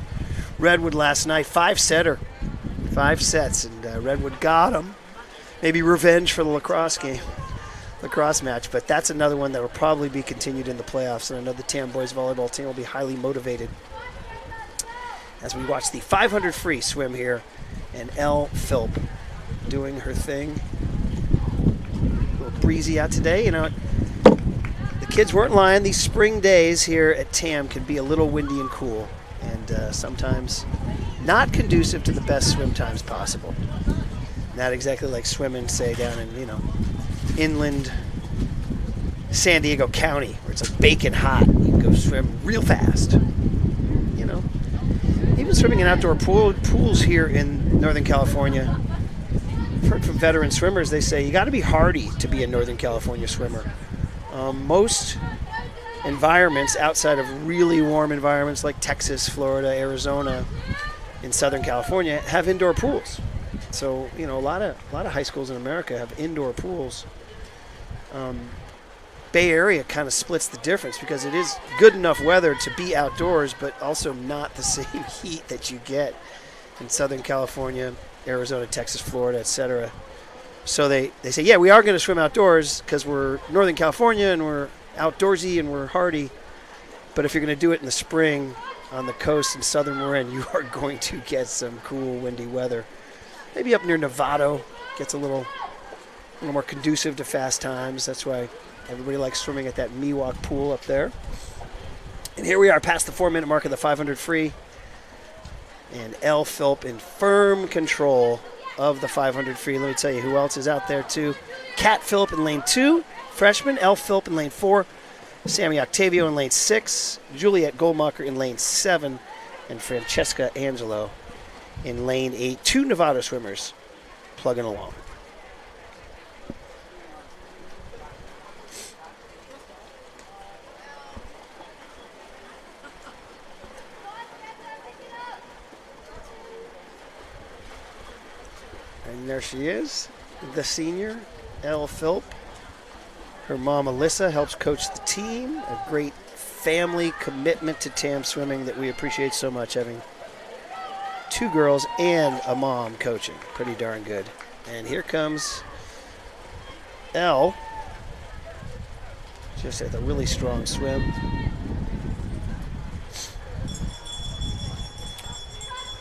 Redwood last night. 5-setter 5 sets, and Redwood got them. Maybe revenge for the lacrosse match, but that's another one that will probably be continued in the playoffs, and I know the Tam boys volleyball team will be highly motivated as we watch the 500 free swim here, and Elle Philp doing her thing. A little breezy out today. You know, the kids weren't lying. These spring days here at Tam can be a little windy and cool, and sometimes not conducive to the best swim times possible. Not exactly like swimming, say, down in, inland San Diego County, where it's like baking hot. You can go swim real fast. Even swimming in outdoor pools here in Northern California. I've heard from veteran swimmers, they say you got to be hardy to be a Northern California swimmer. Most environments outside of really warm environments like Texas, Florida, Arizona, in Southern California have indoor pools. So, a lot of high schools in America have indoor pools. Bay Area kind of splits the difference because it is good enough weather to be outdoors, but also not the same heat that you get in Southern California, Arizona, Texas, Florida, etc. So they say, yeah, we are going to swim outdoors because we're Northern California and we're outdoorsy and we're hardy. But if you're going to do it in the spring on the coast in southern Marin, you are going to get some cool, windy weather. Maybe up near Novato gets a little more conducive to fast times. That's why everybody likes swimming at that Miwok pool up there. And here we are past the 4-minute mark of the 500 free. And Elle Philp in firm control of the 500 free. Let me tell you who else is out there too. Kat Philp in lane 2, freshman. Elle Philp in lane 4. Sammy Octavio in lane 6. Juliet Goldmacher in lane 7. And Francesca Angelo in lane 8. 2 Novato swimmers plugging along. And there she is, the senior, Elle Philp. Her mom, Alyssa, helps coach the team. A great family commitment to Tam swimming that we appreciate so much, having 2 girls and a mom coaching. Pretty darn good. And here comes Elle. Just had a really strong swim.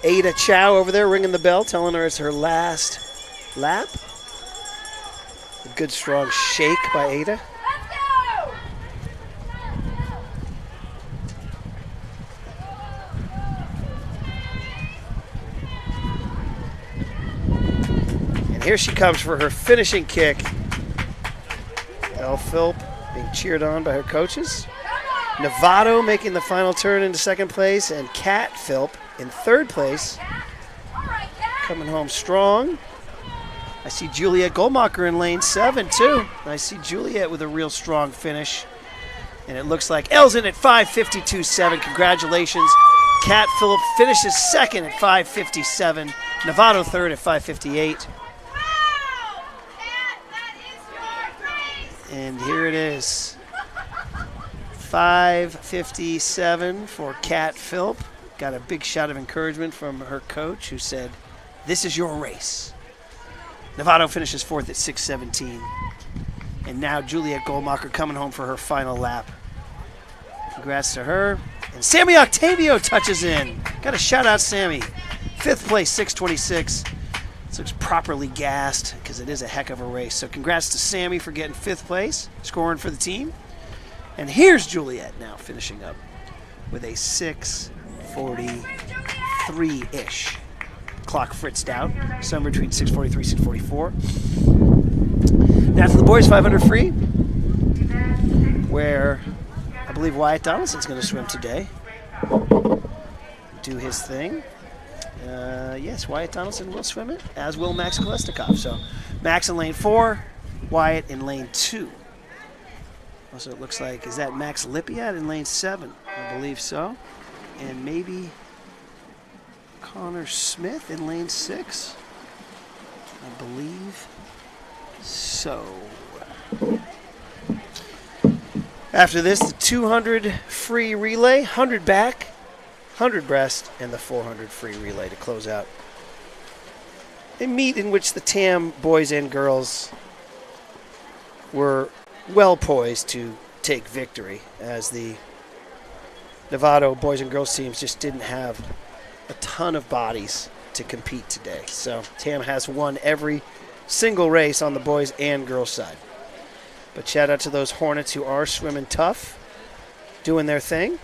Ada Chow over there ringing the bell, telling her it's her last lap. A good strong shake by Ada. And here she comes for her finishing kick. Elle Philp being cheered on by her coaches. Novato making the final turn into second place, and Kat Philp in third place, coming home strong. I see Juliet Goldmacher in lane 7 too. I see Juliet with a real strong finish. And it looks like Elle's in at 5:52.7. Congratulations. Kat Philp finishes second at 5:57. Novato third at 5:58. And here it is. 5:57 for Kat Philp. Got a big shot of encouragement from her coach who said, "This is your race." Novato finishes fourth at 6:17. And now Juliet Goldmacher coming home for her final lap. Congrats to her. And Sammy Octavio touches in. Got to shout out Sammy. Fifth place, 6:26. This looks properly gassed because it is a heck of a race. So congrats to Sammy for getting fifth place, scoring for the team. And here's Juliet now finishing up with a 6:43-ish. Clock fritzed out, somewhere between 6:43 and 6:44. Now for the boys 500 free, where I believe Wyatt Donaldson's going to swim today. Do his thing. Yes, Wyatt Donaldson will swim it, as will Max Kolesnikov. So Max in lane 4, Wyatt in lane 2. Also, it looks like, is that Max Lipiat in lane 7? I believe so. And maybe Connor Smith in lane 6? I believe so. After this, the 200 free relay, 100 back, 100 breast, and the 400 free relay to close out a meet in which the TAM boys and girls were well poised to take victory, as the Novato boys and girls teams just didn't have a ton of bodies to compete today. So TAM has won every single race on the boys and girls side. But shout out to those Hornets who are swimming tough, doing their thing.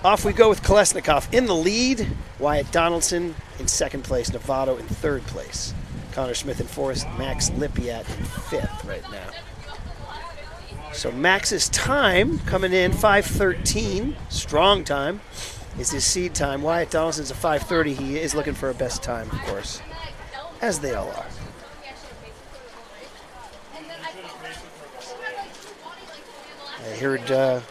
Off we go with Kolesnikov in the lead. Wyatt Donaldson in second place. Novato in third place. Connor Smith in fourth. Max Lippiat in fifth right now. So Max's time coming in 5:13. Strong time is his seed time. Wyatt Donaldson's a 5:30. He is looking for a best time, of course, as they all are. I heard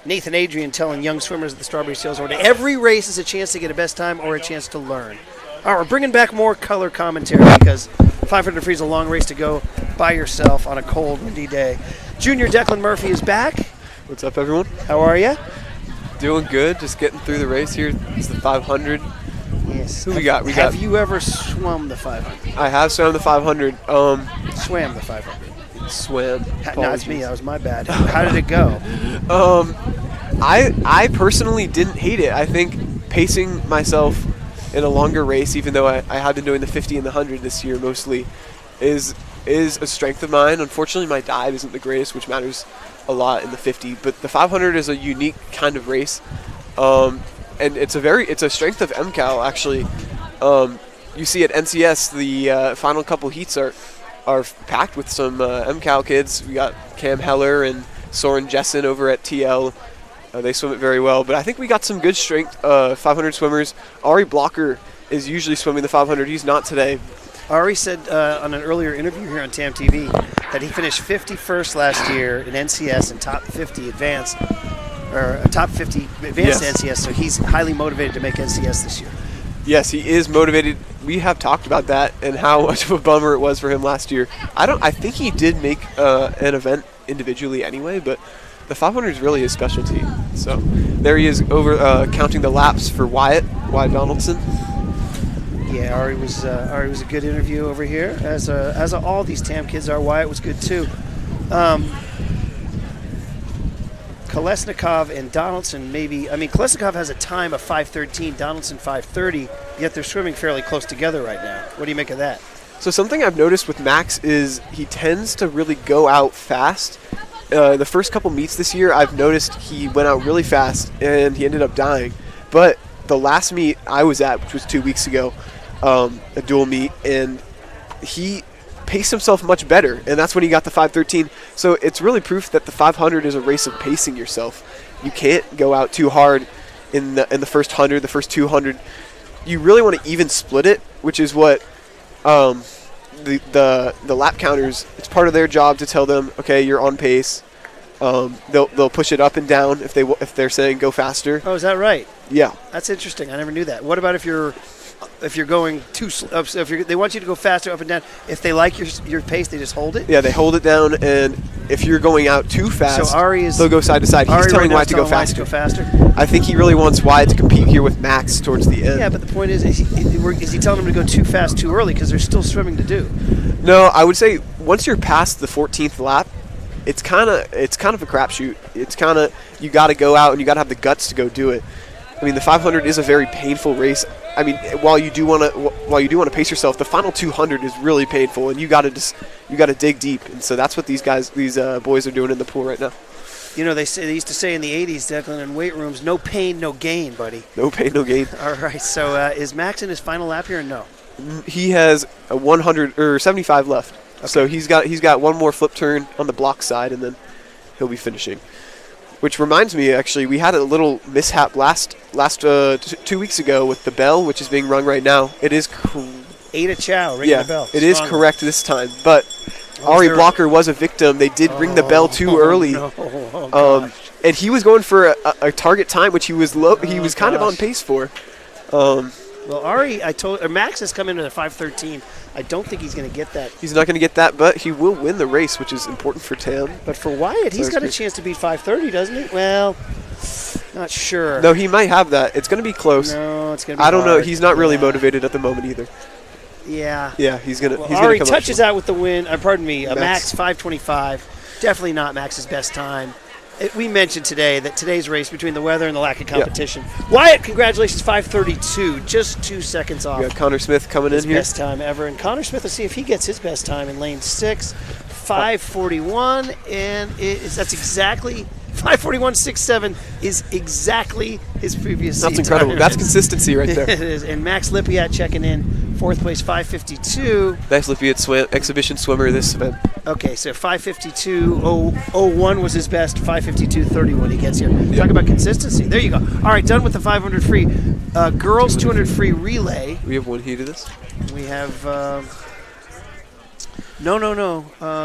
Nathan Adrian telling young swimmers at the Strawberry Sales Order, every race is a chance to get a best time or a chance to learn. All right, we're bringing back more color commentary because 500 free is a long race to go by yourself on a cold, windy day. Junior Declan Murphy is back. What's up, everyone? How are you? Doing good. Just getting through the race here. It's the 500. Yes. Who we got? Have you ever swum the 500? I have swam the 500. Swam the 500. Swam. No, it's me. That was my bad. How did it go? I personally didn't hate it. I think pacing myself in a longer race, even though I have been doing the 50 and the 100 this year mostly, is a strength of mine. Unfortunately, my dive isn't the greatest, which matters a lot in the 50. But the 500 is a unique kind of race, and it's a strength of MCAL actually. You see at NCS the final couple heats are packed with some MCAL kids. We got Cam Heller and Soren Jessen over at TL. They swim it very well, but I think we got some good strength 500 swimmers. Ari Blocker is usually swimming the 500. He's not today. Ari said on an earlier interview here on TamTV that he finished 51st last year in NCS and top 50 advanced, or top 50 advanced Yes. NCS, so he's highly motivated to make NCS this year. Yes, he is motivated. We have talked about that and how much of a bummer it was for him last year. I think he did make an event individually anyway, but the 500 is really his specialty. So there he is over counting the laps for Wyatt Donaldson. Yeah, Ari was a good interview over here, as all these TAM kids are. Wyatt was good too. Kolesnikov and Donaldson Kolesnikov has a time of 5:13, Donaldson 5:30, yet they're swimming fairly close together right now. What do you make of that? So something I've noticed with Max is he tends to really go out fast. The first couple meets this year, I've noticed he went out really fast and he ended up dying. But the last meet I was at, which was 2 weeks ago, a dual meet, and he paced himself much better, and that's when he got the 5:13. So it's really proof that the 500 is a race of pacing yourself. You can't go out too hard in the first 100, the first 200. You really want to even split it, which is what the lap counters, it's part of their job to tell them, okay, you're on pace. They'll push it up and down if they're saying go faster. Oh, is that right? Yeah. That's interesting. I never knew that. What about if you're going too slow? They want you to go faster up and down. If they like your pace, they just hold it. Yeah, they hold it down, and if you're going out too fast, so they'll go side to side. He's telling Wyatt to go faster. I think he really wants Wyatt to compete here with Max towards the end. Yeah, but the point is he telling him to go too fast too early because there's still swimming to do? No, I would say once you're past the 14th lap, it's kind of a crapshoot. It's kind of, you got to go out and you got to have the guts to go do it. I mean, the 500 is a very painful race. I mean, while you do want to pace yourself, the final 200 is really painful, and you got to dig deep. And so that's what these boys are doing in the pool right now. You know, they used to say in the 80s, Declan, in weight rooms, no pain, no gain, buddy. No pain, no gain. All right. So is Max in his final lap here or no? He has a 100 or 75 left. Okay. So he's got one more flip turn on the block side, and then he'll be finishing. Which reminds me, actually, we had a little mishap last 2 weeks ago with the bell, which is being rung right now. It is Ada Chow ringing the bell. It is correct this time, but Ari Blocker was a victim. They did ring the bell too early, and he was going for a target time, which he was low. He was kind of on pace for. Well, Max has come in at a 5:13. I don't think he's going to get that. He's not going to get that, but he will win the race, which is important for Tam. But for Wyatt, he's got a chance to beat 5:30, doesn't he? Well, not sure. No, he might have that. It's going to be close. No, it's going to be I don't know. hard. He's not really Yeah. motivated at the moment either. Yeah. Yeah, he's going to Well, he's going Ari to come touches out with the win. Pardon me, Max. Max 5:25. Definitely not Max's best time. We mentioned today that today's race, between the weather and the lack of competition. Wyatt, congratulations, 5:32, just 2 seconds off. We got Connor Smith coming His in here. best time ever. And Connor Smith, let's see if he gets his best time in lane 6. 5:41, and that's exactly 5:41.67 is exactly his previous That's seat incredible. time. That's consistency right there. It is. And Max Lippiat checking in, 4th place, 5:52. Nice Lippiat exhibition swimmer this event. Okay, so 5:52.01 was his best. 5:52.31 he gets here. Talk about consistency. There you go. All right, done with the 500 free. Girls 200 free relay. We have one heat of this. We have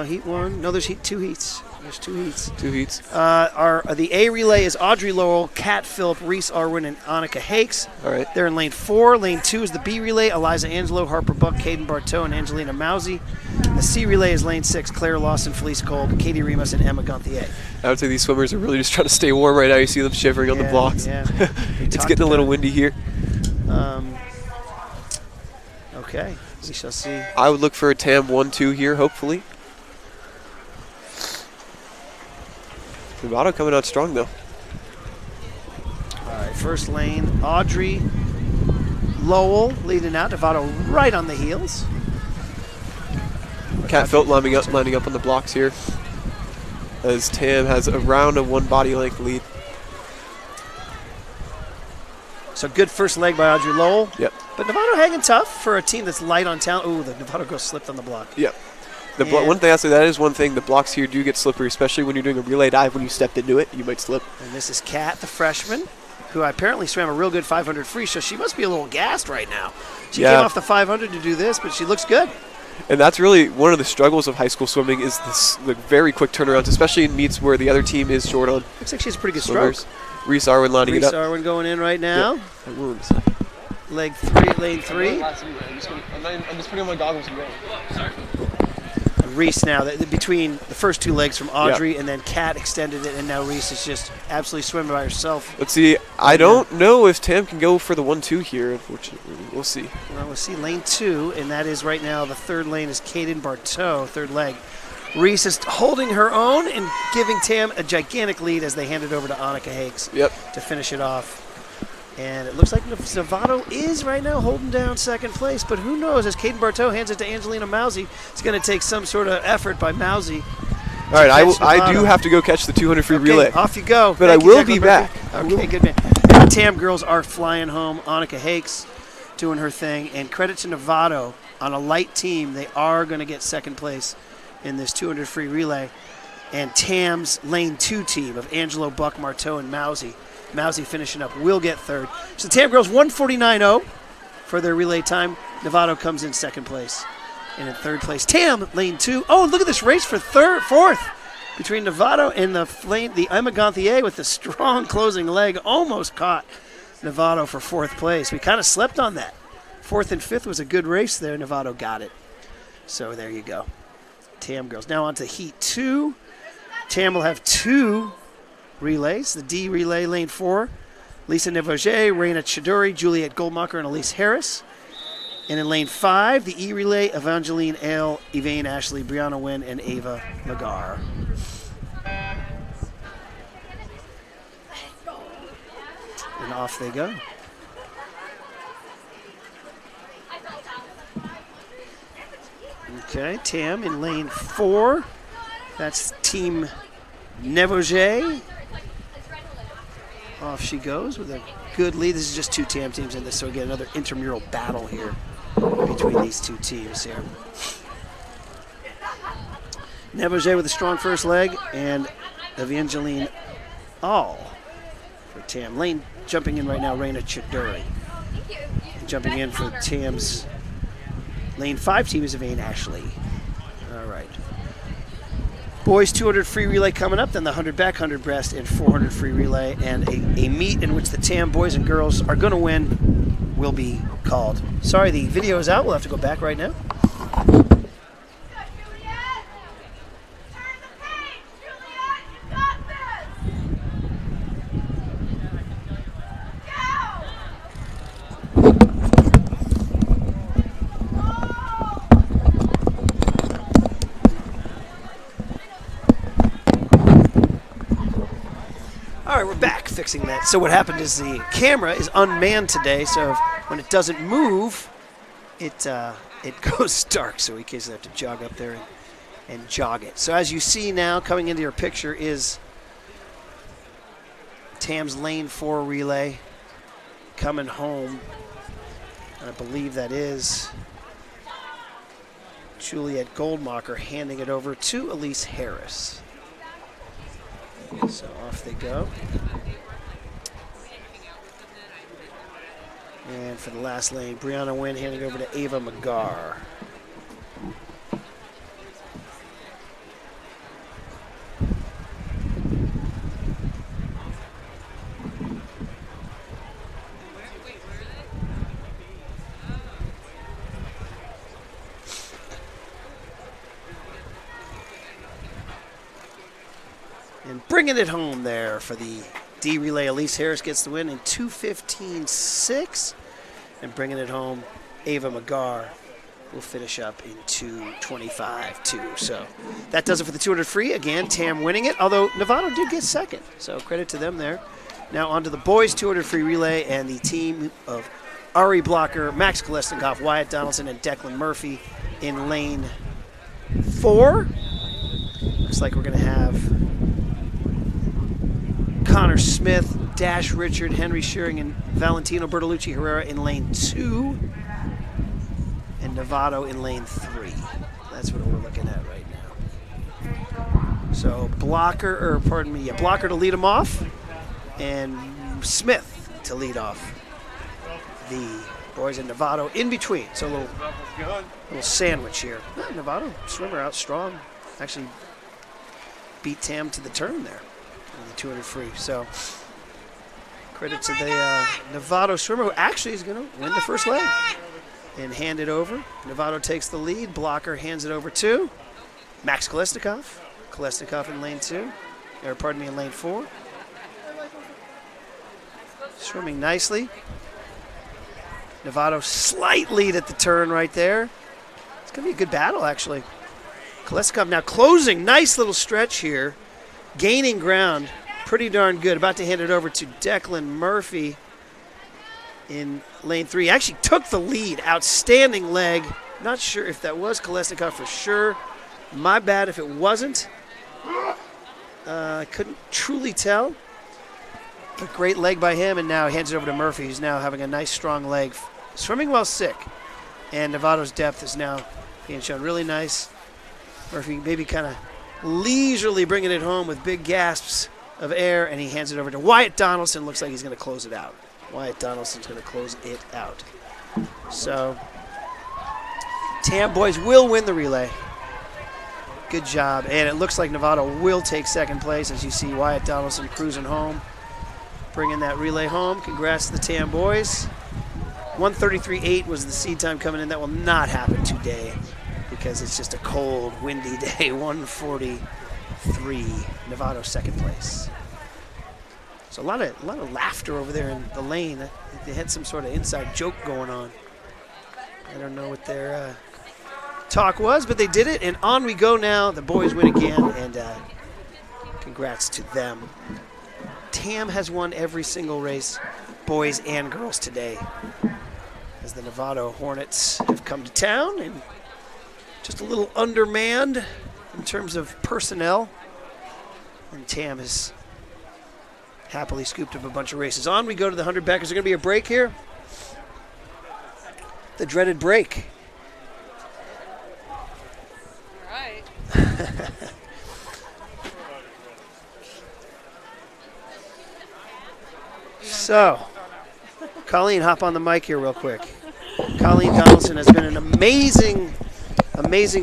heat 1. No, there's two heats. There's 2 heats. 2 heats. The A relay is Audrey Lowell, Kat Phillip, Reese Arwin, and Annika Hakes. All right. They're in lane 4. Lane 2 is the B relay, Eliza Angelo, Harper Buck, Caden Barteau, and Angelina Mousy. The C relay is lane 6, Claire Lawson, Felice Kolb, Katie Remus, and Emma Gonthier. I would say these swimmers are really just trying to stay warm right now. You see them shivering on the blocks. Yeah. It's getting a little windy here. Okay, we shall see. I would look for a Tam 1-2 here, hopefully. Novato coming out strong, though. All right, first lane, Audrey Lowell leading out. Novato right on the heels. Kat Phillip lining up on the blocks here, as Tam has around a 1 body length lead. So good first leg by Audrey Lowell. Yep. But Novato hanging tough for a team that's light on talent. Ooh, the Novato girl slipped on the block. Yep. One thing I say, that is one thing. The blocks here do get slippery, especially when you're doing a relay dive. When you stepped into it, you might slip. And this is Kat, the freshman, who apparently swam a real good 500 free, so she must be a little gassed right now. She came off the 500 to do this, but she looks good. And that's really one of the struggles of high school swimming, is this very quick turnarounds, especially in meets where the other team is short on. Looks like she has a pretty good swimmers. stroke. Reese Arwin lining it Reese up. Arwin going in right now. Yep. Leg 3, lane 3. I'm just putting on my goggles and going. Reese now, between the first 2 legs from Audrey and then Kat extended it, and now Reese is just absolutely swimming by herself. Let's see. I don't know if Tam can go for the 1-2 here, unfortunately. We'll see. Well, we'll see lane 2, and that is right now the 3rd lane is Caden Barteau, 3rd leg. Reese is holding her own and giving Tam a gigantic lead as they hand it over to Annika Hakes to finish it off. And it looks like Novato is right now holding down 2nd place, but who knows? As Caden Barteau hands it to Angelina Mousy, it's going to take some sort of effort by Mousy. All right, I do have to go catch the 200 free relay. Off you go. But I will be back. Okay, good man. The Tam girls are flying home. Annika Hakes doing her thing, and credit to Novato. On a light team, they are going to get 2nd place in this 200 free relay. And Tam's lane 2 team of Angelo, Buck, Marteau, and Mousy. Mousy finishing up will get 3rd. So the Tam girls 1:49.0 for their relay time. Novato comes in 2nd place. And in 3rd place, Tam, lane 2. Oh, look at this race for 4th between Novato and the Emma Gonthier with the strong closing leg. Almost caught Novato for 4th place. We kind of slept on that. 4th and 5th was a good race there. Novato got it. So there you go. Tam girls. Now on to heat 2. Tam will have 2 relays. The D relay, lane 4, Lisa Nevoget, Raina Chidori, Juliette Goldmacher, and Elise Harris. And in lane 5, the E relay, Evangeline Ale, Yvain Ashley, Brianna Wynn, and Ava Lagar. And off they go. Okay, Tam in lane 4. That's Team Nevoget. Off she goes with a good lead. This is just 2 Tam teams in this, so we get another intramural battle here between these 2 teams here. Nevoget with a strong first leg, and Evangeline All for Tam. Lane jumping in right now, Raina Chiduri. And jumping in for Tam's lane 5 team is Yvain Ashley. All right. Boys 200 free relay coming up, then the 100 back, 100 breast, and 400 free relay, and a meet in which the Tam boys and girls are going to win will be called. Sorry, the video is out. We'll have to go back right now. All right, we're back fixing that. So what happened is the camera is unmanned today, so when it doesn't move, it goes dark. So we occasionally have to jog up there and jog it. So as you see now, coming into your picture is Tam's lane 4 relay coming home. And I believe that is Juliet Goldmacher handing it over to Elise Harris. So off they go. And for the last lane, Brianna Wynn handing over to Ava McGar. And bringing it home there for the D relay. Elise Harris gets the win in 2:15.6. And bringing it home, Ava McGar will finish up in 2:25.2. So that does it for the 200 free. Again, Tam winning it, although Novato did get second. So credit to them there. Now on to the boys 200 free relay and the team of Ari Blocker, Max Kolesnikov, Wyatt Donaldson, and Declan Murphy in lane 4. Looks like we're going to have Connor Smith, Dash Richard, Henry Shearing, and Valentino Bertolucci Herrera in lane 2, and Novato in lane 3. That's what we're looking at right now. So Blocker to lead them off, and Smith to lead off the boys, and Novato in between. So a little sandwich here. Novato swimmer out strong. Actually beat Tam to the turn there. The 200 free. So credit to the Novato swimmer, who actually is going to win the first leg and hand it over. Novato takes the lead. Blocker hands it over to Max Kolesnikov. Kolesnikov in lane 2, or pardon me, in lane 4. Swimming nicely. Novato slight lead at the turn right there. It's going to be a good battle, actually. Kolesnikov now closing. Nice little stretch here. Gaining ground, pretty darn good. About to hand it over to Declan Murphy in lane 3. Actually took the lead. Outstanding leg. Not sure if that was Kolesnikov for sure. My bad if it wasn't. I couldn't truly tell. But great leg by him, and now he hands it over to Murphy, who's now having a nice strong leg. Swimming well sick. And Novato's depth is now being shown really nice. Murphy maybe kind of leisurely bringing it home with big gasps of air, and he hands it over to Wyatt Donaldson. Looks like he's going to close it out. Wyatt Donaldson's going to close it out. So Tam boys will win the relay. Good job. And it looks like Novato will take second place, as you see Wyatt Donaldson cruising home, bringing that relay home. Congrats to the Tam boys. 1:33.8 was the seed time coming in. That will not happen today, because it's just a cold, windy day. 1:43, Novato second place. So a lot of laughter over there in the lane. I think they had some sort of inside joke going on. I don't know what their talk was, but they did it, and on we go now. The boys win again, and congrats to them. Tam has won every single race, boys and girls, today, as the Novato Hornets have come to town and just a little undermanned in terms of personnel. And Tam has happily scooped up a bunch of races. On we go to the 100 backers. Is there going to be a break here? The dreaded break. All right. So, Colleen, hop on the mic here real quick. Colleen Donaldson has been an amazing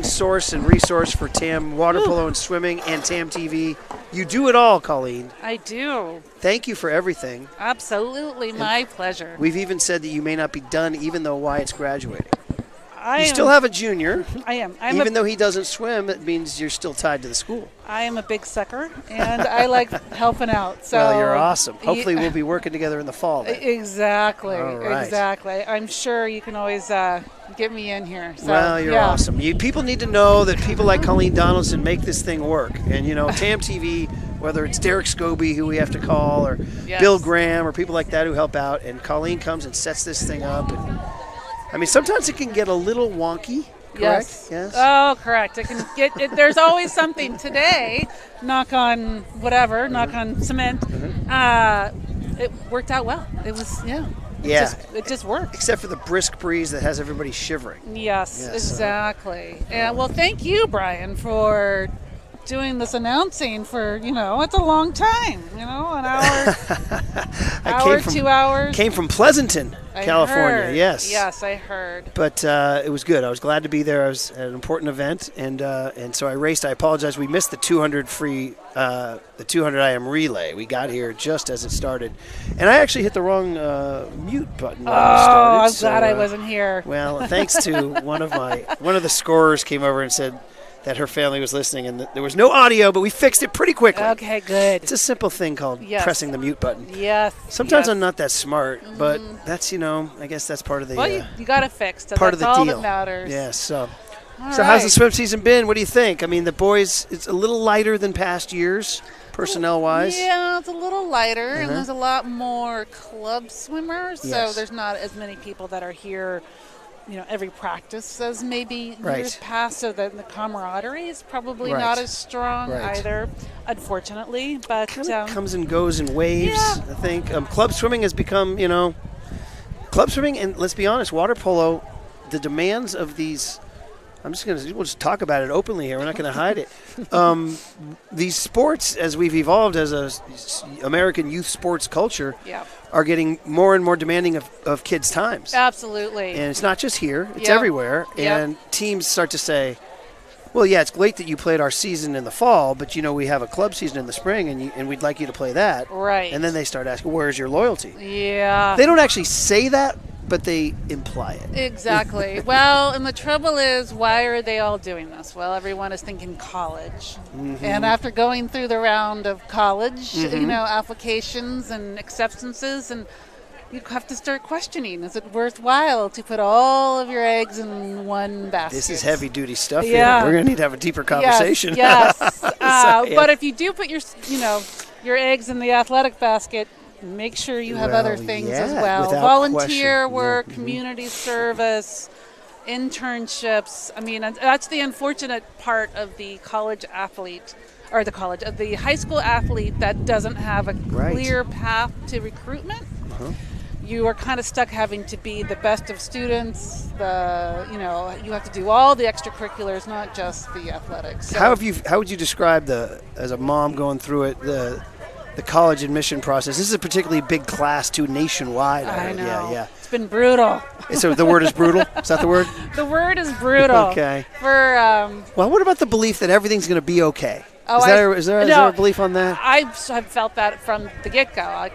source and resource for Tam water polo and swimming and TamTV You do it all, Colleen. I do. Thank you for everything. Absolutely, my pleasure. We've even said that you may not be done even though Wyatt's graduating. I You am, still have a junior. I am. Even though he doesn't swim, it means you're still tied to the school. I am a big sucker, and I like helping out. So Well, you're awesome. Ye- Hopefully we'll be working together in the fall then. Exactly. All right. Exactly. I'm sure you can always get me in here. So, Well, you're yeah. awesome. People need to know that people like Colleen Donaldson make this thing work. And, TamTV, whether it's Derek Scobie, who we have to call, or Yes. Bill Graham, or people like that who help out, and Colleen comes and sets this thing up. And, sometimes it can get a little wonky, correct? Yes. Oh, correct. It can get. There's always something. Today, knock on whatever, knock on cement. It worked out well. It was Yeah. It just worked. Except for the brisk breeze that has everybody shivering. Yes, Yes, exactly. And well, thank you, Brian, for doing this announcing for it's a long time. An hour, came from- 2 hours. Came from Pleasanton, I California. heard. Yes. Yes, I heard. But it was good. I was glad to be there. I was at an important event, and so I raced. I apologize. We missed the 200 free, the 200 IM relay. We got here just as it started, and I actually hit the wrong mute button when we started. I'm so, glad I wasn't here. Well, thanks to one of the scorers came over and said that her family was listening, and there was no audio, but we fixed it pretty quickly. Okay, good. It's a simple thing called Yes. pressing the mute button. Yes. Sometimes yes. I'm not that smart, but that's I guess that's part of the Well, you got it fixed. So part of that's the all deal. that matters. Yeah. So All how's the right. swim season been? What do you think? The boys, it's a little lighter than past years, personnel wise. Yeah, it's a little lighter, and there's a lot more club swimmers, Yes. so there's not as many people that are here, every practice as maybe Right. years past, so that the camaraderie is probably Right. not as strong Right. either, unfortunately. But Kind of comes and goes in waves. Yeah. I think club swimming has become, club swimming, and let's be honest, water polo, the demands of these. We'll just talk about it openly here. We're not going to hide it. These sports, as we've evolved as a American youth sports culture, yeah, are getting more and more demanding of kids' times. absolutely. And it's not just here, it's Yep. everywhere. Yep. And teams start to say, well, yeah, it's great that you played our season in the fall, but, we have a club season in the spring, and we'd like you to play that. Right. And then they start asking, where's your loyalty? Yeah. They don't actually say that, but they imply it. Exactly. Well, and the trouble is, why are they all doing this? Well, everyone is thinking college. And after going through the round of college, applications and acceptances, and you have to start questioning, is it worthwhile to put all of your eggs in one basket? This is heavy-duty stuff Yeah. here. We're going to need to have a deeper conversation. Yes. So, yeah. But if you do put your eggs in the athletic basket, make sure you have other Well, things yeah, as well. without Volunteer question. work, Yeah. community service, internships. That's the unfortunate part of the college athlete, or the high school athlete that doesn't have a Right. clear path to recruitment. You are kind of stuck having to be the best of students. You have to do all the extracurriculars, not just the athletics. So, How would you describe as a mom going through it, the college admission process? This is a particularly big class too, nationwide. I know. Yeah. It's been brutal. So the word is brutal? Is that the word? The word is brutal. Okay. For Well, what about the belief that everything's going to be okay? Oh, Is there a belief on that? I've felt that from the get-go.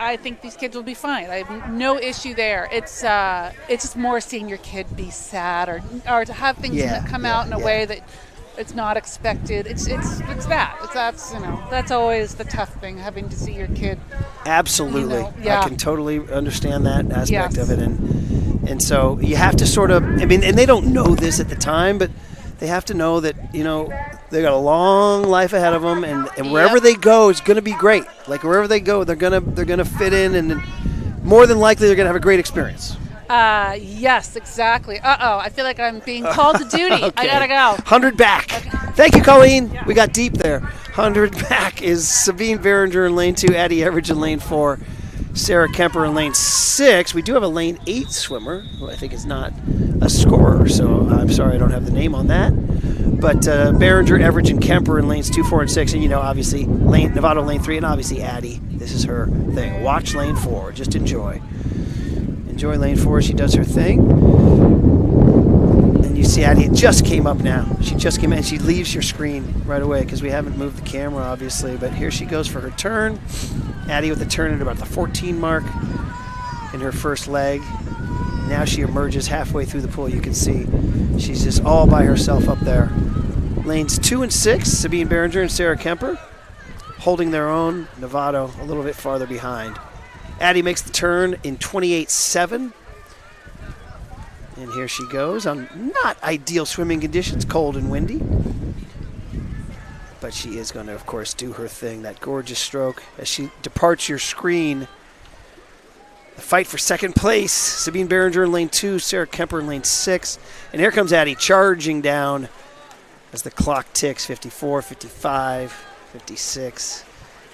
I think these kids will be fine. I have no issue there. It's just more seeing your kid be sad or to have things come out in a way that it's not expected. It's that's always the tough thing, having to see your kid. Absolutely. Yeah. I can totally understand that aspect Yes. of it. And so you have to sort of, and they don't know this at the time, but they have to know that, they got a long life ahead of them, and wherever Yep. they go, it's going to be great. Like wherever they go, they're gonna fit in, and more than likely they're going to have a great experience. Yes, exactly. I feel like I'm being called to duty. I gotta go. 100 back. Thank you, Colleen. We got deep there. 100 back is Sabine Behringer in lane 2, Addie Everidge in lane 4, Sarah Kemper in lane 6. We do have a lane 8 swimmer, who I think is not a scorer, so I'm sorry I don't have the name on that. But Behringer, Everidge, and Kemper in lanes 2, 4, and 6. And, obviously, Novato lane 3, and obviously Addie. This is her thing. Watch lane 4. Just enjoy. Enjoy lane 4. She does her thing. And, you see Addie just came up now. She just came in. She leaves your screen right away because we haven't moved the camera, obviously. But here she goes for her turn. Addie with the turn at about the 14 mark in her first leg. Now she emerges halfway through the pool. You can see she's just all by herself up there. Lanes 2 and 6, Sabine Behringer and Sarah Kemper holding their own. Novato a little bit farther behind. Addie makes the turn in 28.7. And here she goes on not ideal swimming conditions, cold and windy. But she is going to, of course, do her thing. That gorgeous stroke as she departs your screen. The fight for second place. Sabine Behringer in lane 2, Sarah Kemper in lane 6. And here comes Addie charging down as the clock ticks. 54, 55, 56,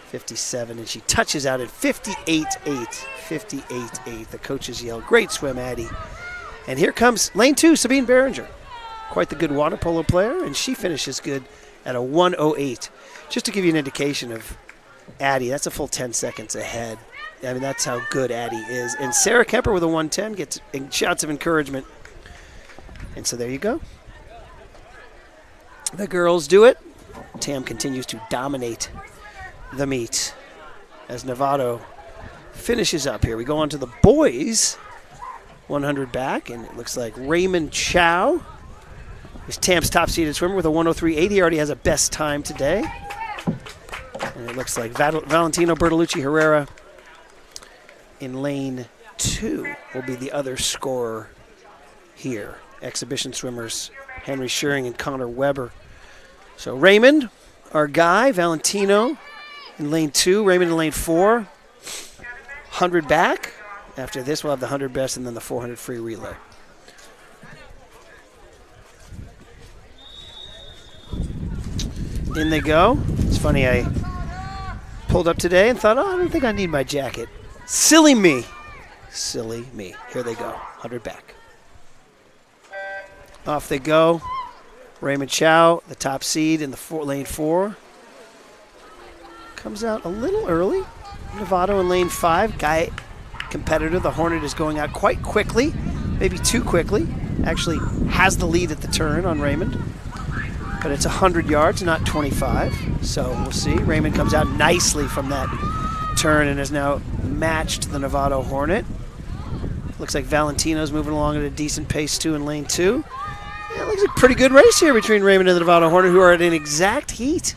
57. And she touches out at 58.8. 58.8. The coaches yell, "Great swim, Addie." And here comes lane 2, Sabine Behringer. Quite the good water polo player, and she finishes good at a 1:08. Just to give you an indication of Addie, that's a full 10 seconds ahead. I mean, that's how good Addie is. And Sarah Kemper with a 1:10 gets shouts of encouragement. And so there you go. The girls do it. Tam continues to dominate the meet as Novato finishes up here. We go on to the boys' 100 back, and it looks like Raymond Chow is Tam's top-seeded swimmer with a 1:03.8. He already has a best time today. And it looks like Valentino Bertolucci Herrera in lane 2 will be the other scorer here. Exhibition swimmers Henry Shearing and Connor Weber. So Raymond, our guy, Valentino in lane 2, Raymond in lane 4. 100 back. After this, we'll have the 100 best and then the 400 free relay. In they go. It's funny, I pulled up today and thought, I don't think I need my jacket. Silly me. Silly me. Here they go. 100 back. Off they go. Raymond Chow, the top seed in the lane 4. Comes out a little early. Novato in lane 5. Guy competitor. The Hornet is going out quite quickly, maybe too quickly. Actually has the lead at the turn on Raymond. But it's 100 yards, not 25. So we'll see. Raymond comes out nicely from that turn and has now matched the Novato Hornet. Looks like Valentino's moving along at a decent pace too in lane 2. Yeah, it looks like a pretty good race here between Raymond and the Novato Hornet, who are at an exact heat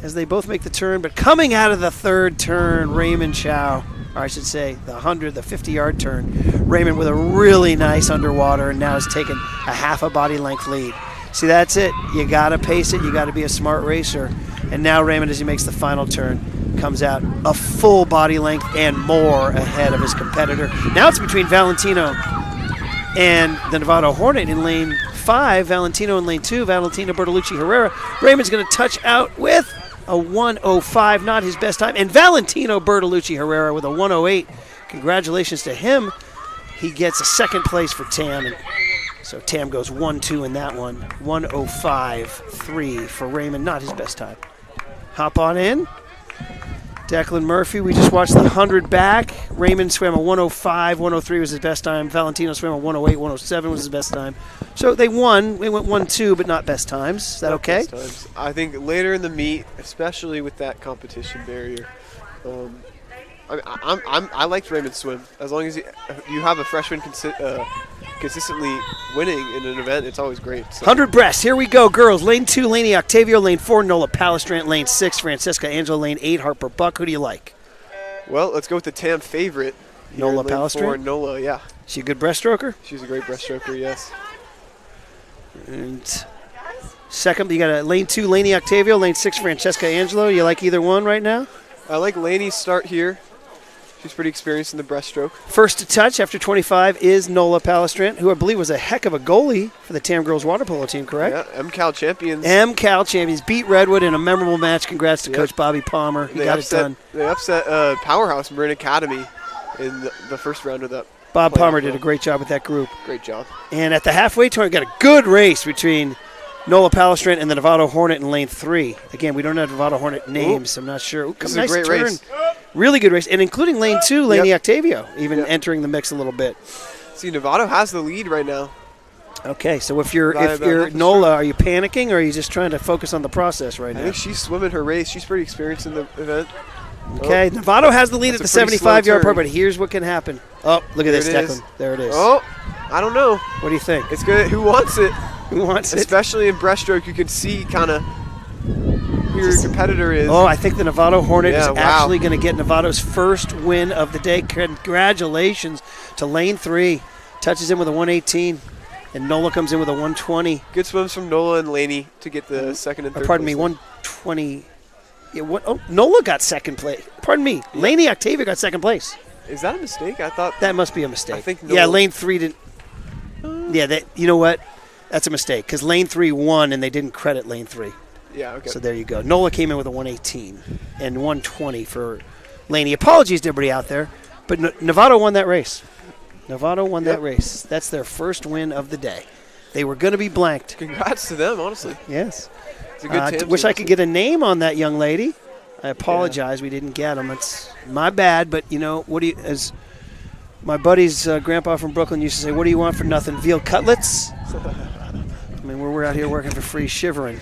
as they both make the turn. But coming out of the third turn, Raymond Chow, or I should say the 50-yard turn, Raymond with a really nice underwater and now has taken a half a body length lead. See, that's it. You got to pace it. You got to be a smart racer. And now Raymond, as he makes the final turn, comes out a full body length and more ahead of his competitor. Now it's between Valentino and the Novato Hornet in lane 5. Valentino in lane 2. Valentino Bertolucci Herrera. Raymond's going to touch out with a 1:05, not his best time. And Valentino Bertolucci Herrera with a 1:08. Congratulations to him. He gets a second place for Tam. And so Tam goes 1-2 in that one. 1:05.3 for Raymond, not his best time. Hop on in. Declan Murphy, we just watched the 100 back. Raymond swam a 1:05, 1:03 was his best time. Valentino swam a 1:08, 1:07 was his best time. So they won. They went 1-2, but not best times. Is that okay? Best times. I think later in the meet, especially with that competition barrier, I liked Raymond's swim. As long as you have a freshman consistently winning in an event, it's always great. So. 100 breasts. Here we go, girls. Lane 2, Lainey Octavio. Lane 4, Nola Palestrant. Lane 6, Francesca Angelo. Lane 8, Harper Buck. Who do you like? Well, let's go with the Tam favorite. Nola Palestrant? Nola, yeah. She a good breaststroker? She's a great breaststroker, yes. And second, you got a lane 2, Lainey Octavio. Lane 6, Francesca Angelo. You like either one right now? I like Lainey's start here. She's pretty experienced in the breaststroke. First to touch after 25 is Nola Palestrant, who I believe was a heck of a goalie for the Tam girls water polo team, correct? Yeah, MCAL champions. MCAL champions. Beat Redwood in a memorable match. Congrats to Coach Bobby Palmer. He got it done. They upset Powerhouse Marin Academy in the first round of that. Bob Palmer did a great job with that group. Great job. And at the halfway tournament, got a good race between Nola Palestrant and the Novato Hornet in lane 3. Again, we don't have Novato Hornet names. I'm not sure. This is a great race. Really good race. And including lane 2, Lainey Octavio, even entering the mix a little bit. See, Novato has the lead right now. Okay, so if you're By about half a Nola, are you panicking or are you just trying to focus on the process right I now? think she's swimming her race. She's pretty experienced in the event. Okay, Novato has the lead at the That's a pretty slow 75-yard turn. part, but here's what can happen. Oh, look at There this, it is. Declan. There it is. Oh, I don't know. What do you think? It's good. Who wants it? Who wants it? Especially in breaststroke, you can see kind of who your competitor is. Oh, I think the Novato Hornet Yeah, is wow. actually going to get Novato's first win of the day. Congratulations to lane 3. Touches in with a 118, and Nola comes in with a 120. Good swims from Nola and Laney to get the second and third. Pardon me, place. 120. Yeah, what? Oh, Nola got second place. Pardon me, Laney Octavia got second place. Is that a mistake? I thought That must be a mistake. I think yeah, Nola- lane 3 didn't. Yeah, that. You know what? That's a mistake because lane 3 won and they didn't credit lane 3. Yeah, okay. So there you go. Nola came in with a 118 and 120 for Laney. Apologies to everybody out there, but Novato won that race. Novato won that race. That's their first win of the day. They were going to be blanked. Congrats to them, honestly. Yes. It's a good team. Wish I could get a name on that young lady. I apologize. We didn't get them. It's my bad, but, you know, what do you, as my buddy's grandpa from Brooklyn used to say, what do you want for nothing? Veal cutlets? I mean, we're out here working for free, shivering.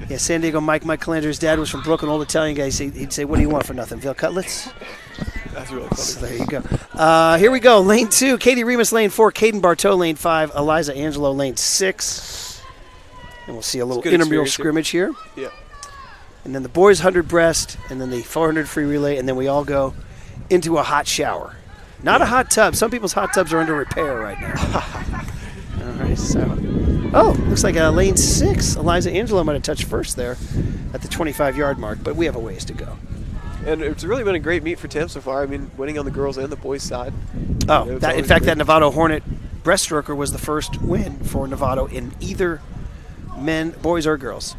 Yeah, San Diego Mike Calandra's dad was from Brooklyn, old Italian guy. He'd say, what do you want for nothing? Veal cutlets? That's really funny. So there you go. Here we go. Lane 2, Katie Remus, lane 4, Caden Bartow, lane 5, Eliza Angelo, lane 6. And we'll see a little good intramural experience scrimmage here. Yeah. And then the boys 100 breast, and then the 400 free relay, and then we all go into a hot shower. Not a hot tub. Some people's hot tubs are under repair right now. All right, so. Oh, looks like lane 6. Eliza Angelo might have touched first there at the 25-yard mark, but we have a ways to go. And it's really been a great meet for Tam so far. I mean, winning on the girls and the boys side. Oh, You know, it's in always fact, great. that Novato Hornet breaststroker was the first win for Novato in either men, boys, or girls.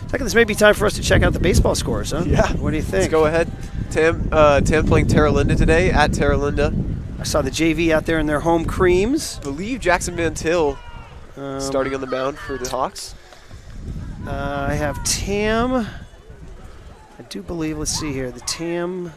Second, this may be time for us to check out the baseball scores, huh? Yeah. What do you think? Let's go ahead. Tam playing Terra Linda today at Terra Linda. I saw the JV out there in their home creams. I believe Jackson Mantil starting on the mound for the Hawks. I have Tam. I do believe. Let's see here. The Tam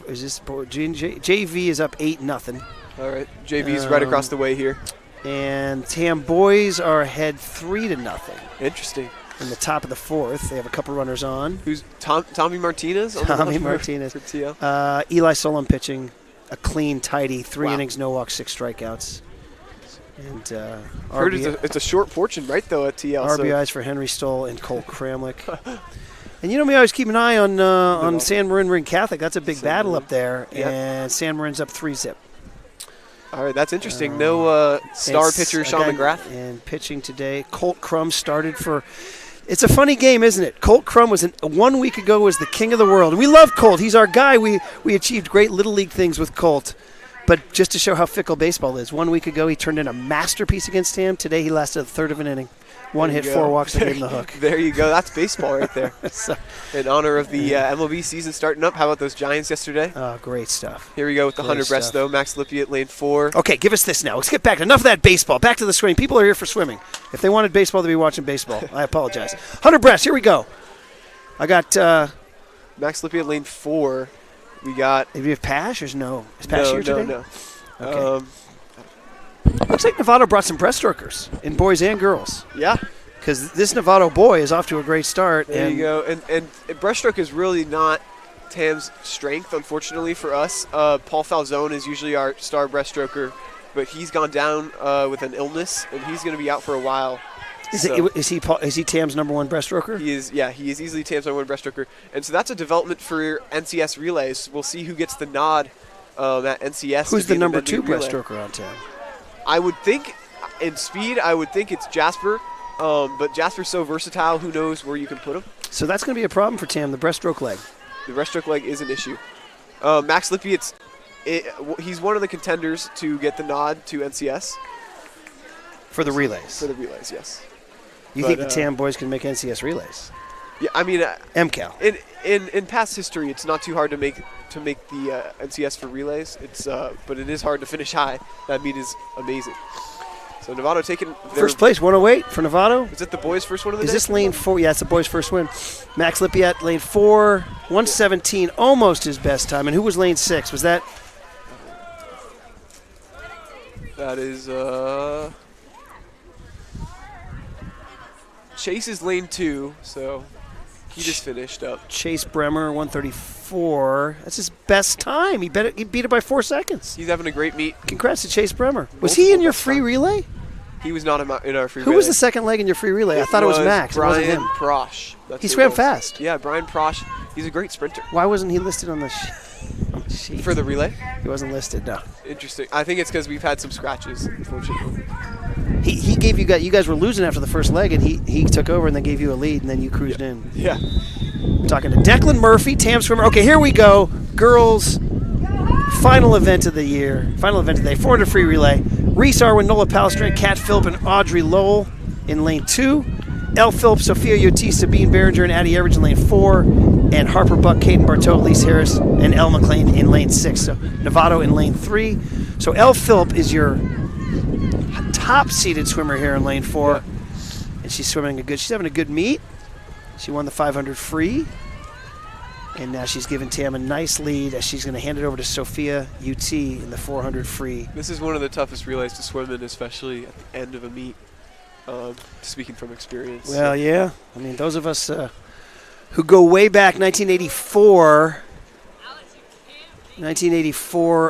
is this JV is up 8-0, All right. JV's right across the way here. and Tam boys are ahead 3-0 Interesting. in the top of the 4th. They have a couple runners on. Who's Tommy Martinez? on the Tommy mound for- Martinez. For TL. Eli Solon pitching a clean, tidy 3 Wow. innings, no walks, 6 strikeouts, and Heard it's a short portion, right, though, at TL. so- RBIs for Henry Stoll and Cole Kramlich. And you know me, I always keep an eye on San Marin Catholic. That's a big San battle Marin. up there, Yep. and San Marin's up 3-0. All right, that's interesting. No star It's pitcher a Sean guy- McGrath. And pitching today, Colt Crum started for. It's a funny game, isn't it? Colt Crum was 1 week ago was the king of the world. And we love Colt. He's our guy. We achieved great little league things with Colt. But just to show how fickle baseball is, 1 week ago he turned in a masterpiece against him. Today he lasted a third of an inning. One There hit, you 4 go. walks, and gave him the hook. There you go. That's baseball right there. So, In honor of the MLB season starting up, how about those Giants yesterday? great stuff. Here we go with the Great 100 breast, stuff. though. Max Lippi at lane 4. Okay, give us this now. Let's get back. Enough of that baseball. Back to the swimming. People are here for swimming. If they wanted baseball, they'd be watching baseball. I apologize. 100 breasts. Here we go. I got. Max Lippi at lane 4. We got. Do you have Pash or no? Is Pash here today? No. Okay. Looks like Novato brought some breaststrokers in boys and girls. Yeah. Because this Novato boy is off to a great start. There you go. And breaststroke is really not Tam's strength, unfortunately, for us. Paul Falzone is usually our star breaststroker, but he's gone down with an illness, and he's going to be out for a while. Is he Tam's number 1 breaststroker? He is easily Tam's number 1 breaststroker. And so that's a development for NCS relays. We'll see who gets the nod at NCS. Who's to the be in number men 2 league relay. breaststroker on Tam? I would think, in speed, it's Jasper. But Jasper's so versatile, who knows where you can put him. So that's going to be a problem for Tam, the breaststroke leg. The breaststroke leg is an issue. Max Lippi, he's one of the contenders to get the nod to NCS. For the relays. For the relays, yes. You think the Tam boys can make NCS relays? Yeah, I mean, MCAL. in past history, it's not too hard to make the NCS for relays. But it is hard to finish high. That meet is amazing. So Novato taking First place, 108 for Novato. Is it the boys' first one of the Is day? this lane 4? Yeah, it's the boys' first win. Max Lippi at lane 4, 117, almost his best time. And who was lane 6? Was that? That is Chase is lane 2, so he just finished up. Chase Bremer, 134. That's his best time. He beat it by 4 seconds. He's having a great meet. Congrats to Chase Bremer. Was he in your free relay? He was not in our free Who relay. was the second leg in your free relay? I thought it was Max. Brian It wasn't him. Prosh. That's He who it swam was. fast. Yeah, Brian Prosh. He's a great sprinter. Why wasn't he listed on the sheet? For the relay? He wasn't listed, no. Interesting. I think it's because we've had some scratches, unfortunately. He gave you guys were losing after the first leg, and he took over and then gave you a lead, and then you cruised in. Yeah. We're talking to Declan Murphy, Tam swimmer. Okay, here we go. Girls, final event of the year. Final event of the day. 400 free relay. Reese Arwin, Nola Palestrin, Kat Phillip, and Audrey Lowell in lane 2. Elle Phillips, Sophia Yoti, Sabine Behringer, and Addie Everidge in lane 4. And Harper Buck, Caden Barteau, Lise Harris, and Elle McLean in lane 6. So Novato in lane 3. So Elle Philip is your top-seeded swimmer here in lane 4. And she's having a good meet. She won the 500 free. And now she's giving Tam a nice lead as she's going to hand it over to Sophia UT in the 400 free. This is one of the toughest relays to swim in, especially at the end of a meet, speaking from experience. Well, yeah. I mean, those of us who go way back, 1984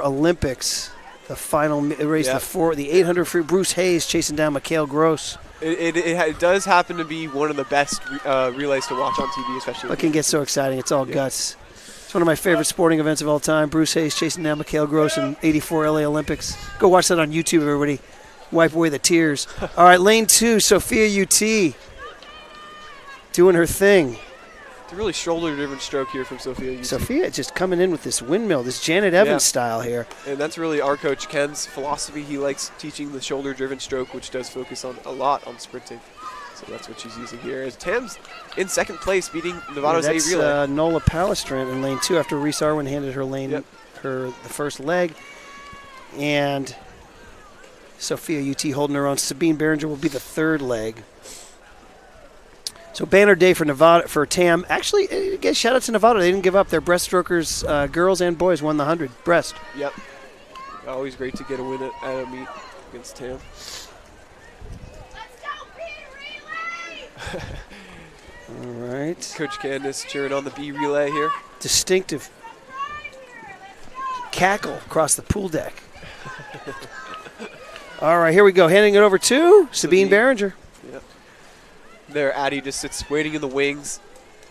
Olympics, the final race, the 800 free, Bruce Hayes chasing down Mikhail Gross. It does happen to be one of the best relays to watch on TV, especially. It can get so exciting. It's all guts. It's one of my favorite sporting events of all time. Bruce Hayes chasing down Mikhail Gross in '84 LA Olympics. Go watch that on YouTube, everybody. Wipe away the tears. All right, lane 2, Sophia UT doing her thing. It's a really shoulder-driven stroke here from Sophia UT. Sophia just coming in with this windmill, this Janet Evans style here. And that's really our coach Ken's philosophy. He likes teaching the shoulder-driven stroke, which does focus a lot on sprinting. So that's what she's using here. As Tam's in second place, beating Novato's A relay. That's Nola Palestrin in lane 2 after Reese Arwin handed her the first leg. And Sophia UT holding her own. Sabine Behringer will be the third leg. So banner day for Novato, for Tam. Actually, again, shout out to Novato. They didn't give up. Their breaststrokers, girls and boys, won the 100 breast. Yep. Always great to get a win at a meet against Tam. All right. Coach Candace cheering on the B relay here. Distinctive cackle across the pool deck. All right, here we go. Handing it over to Sabine Behringer. Yep. There, Addie just sits waiting in the wings.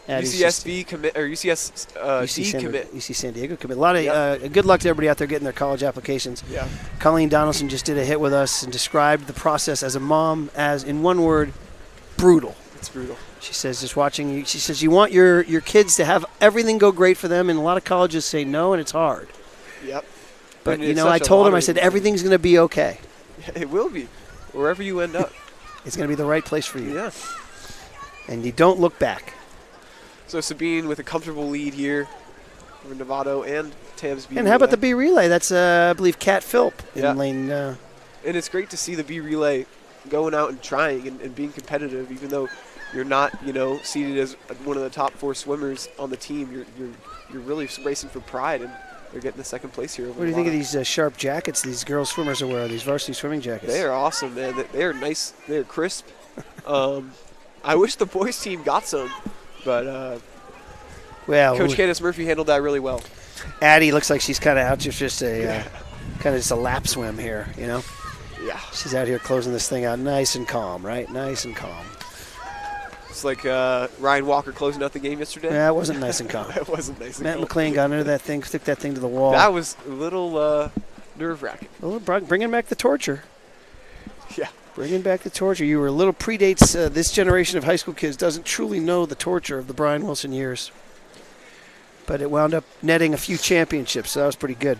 UCSV commit or UCSD commit. UC San Diego commit. A lot of good luck to everybody out there getting their college applications. Yeah. Colleen Donaldson just did a hit with us and described the process as a mom as, in one word, brutal. It's brutal. She says, just watching you, she says, you want your kids to have everything go great for them, and a lot of colleges say no, and it's hard. Yep. But, I told him, I said, everything's going to be okay. It will be, wherever you end up. It's going to be the right place for you. Yeah. And you don't look back. So Sabine with a comfortable lead here over Novato and Tam's B And relay. how about the B relay? That's, I believe, Kat Philp in lane. And it's great to see the B relay going out and trying and being competitive, even though you're not, seated as one of the top 4 swimmers on the team. You're really racing for pride, and they're getting the second place here. Over what do you think of these sharp jackets these girls swimmers are wearing? These varsity swimming jackets. They are awesome, man. They are nice. They are crisp. I wish the boys team got some, but Coach Candace Murphy handled that really well. Addie looks like she's kind of out just a lap swim here, Yeah. She's out here closing this thing out nice and calm, right? Nice and calm. It's like Ryan Walker closing out the game yesterday. Yeah, it wasn't nice and calm. It wasn't nice and Matt calm. McLean got under that thing, stick that thing to the wall. That was a little nerve-wracking. Bringing back the torture. Yeah. Bringing back the torture. You were a little predates this generation of high school kids doesn't truly know the torture of the Brian Wilson years. But it wound up netting a few championships, so that was pretty good.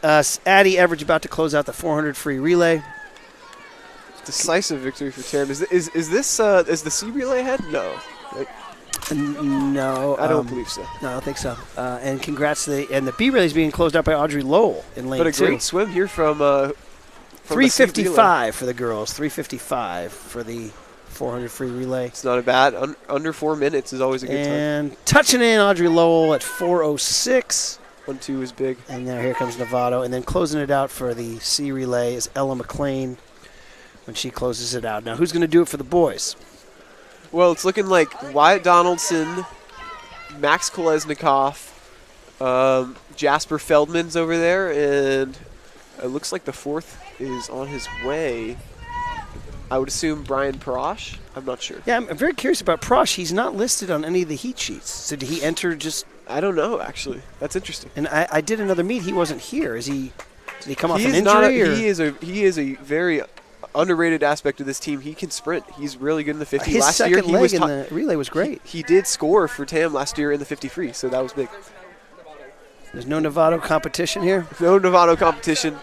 Addie Everidge about to close out the 400 free relay. Decisive victory for Tam. Is the C relay ahead? No. Right? No. I don't believe so. No, I don't think so. And congrats to the B relay is being closed out by Audrey Lowell in lane 2. But a great swim here from 3:55 for the girls. 3:55 for the 400 free relay. It's not a bad. Under 4 minutes is always a good time. And touching in Audrey Lowell at 4:06. 1-2 is big. And now here comes Novato. And then closing it out for the C relay is Ella McLean when she closes it out. Now, who's going to do it for the boys? Well, it's looking like Wyatt Donaldson, Max Kolesnikov, Jasper Feldman's over there, and it looks like the fourth is on his way. I would assume Brian Parash. I'm not sure. Yeah, I'm very curious about Prosh. He's not listed on any of the heat sheets. So did he enter just... I don't know, actually. That's interesting. And I did another meet. He wasn't here. Did he come off He an is not injury? he is a very underrated aspect of this team. He can sprint. He's really good in the 50. His Last second year, he leg was in the relay was great. He did score for TAM last year in the 50 free, so that was big. There's no Novato competition here. No Novato competition.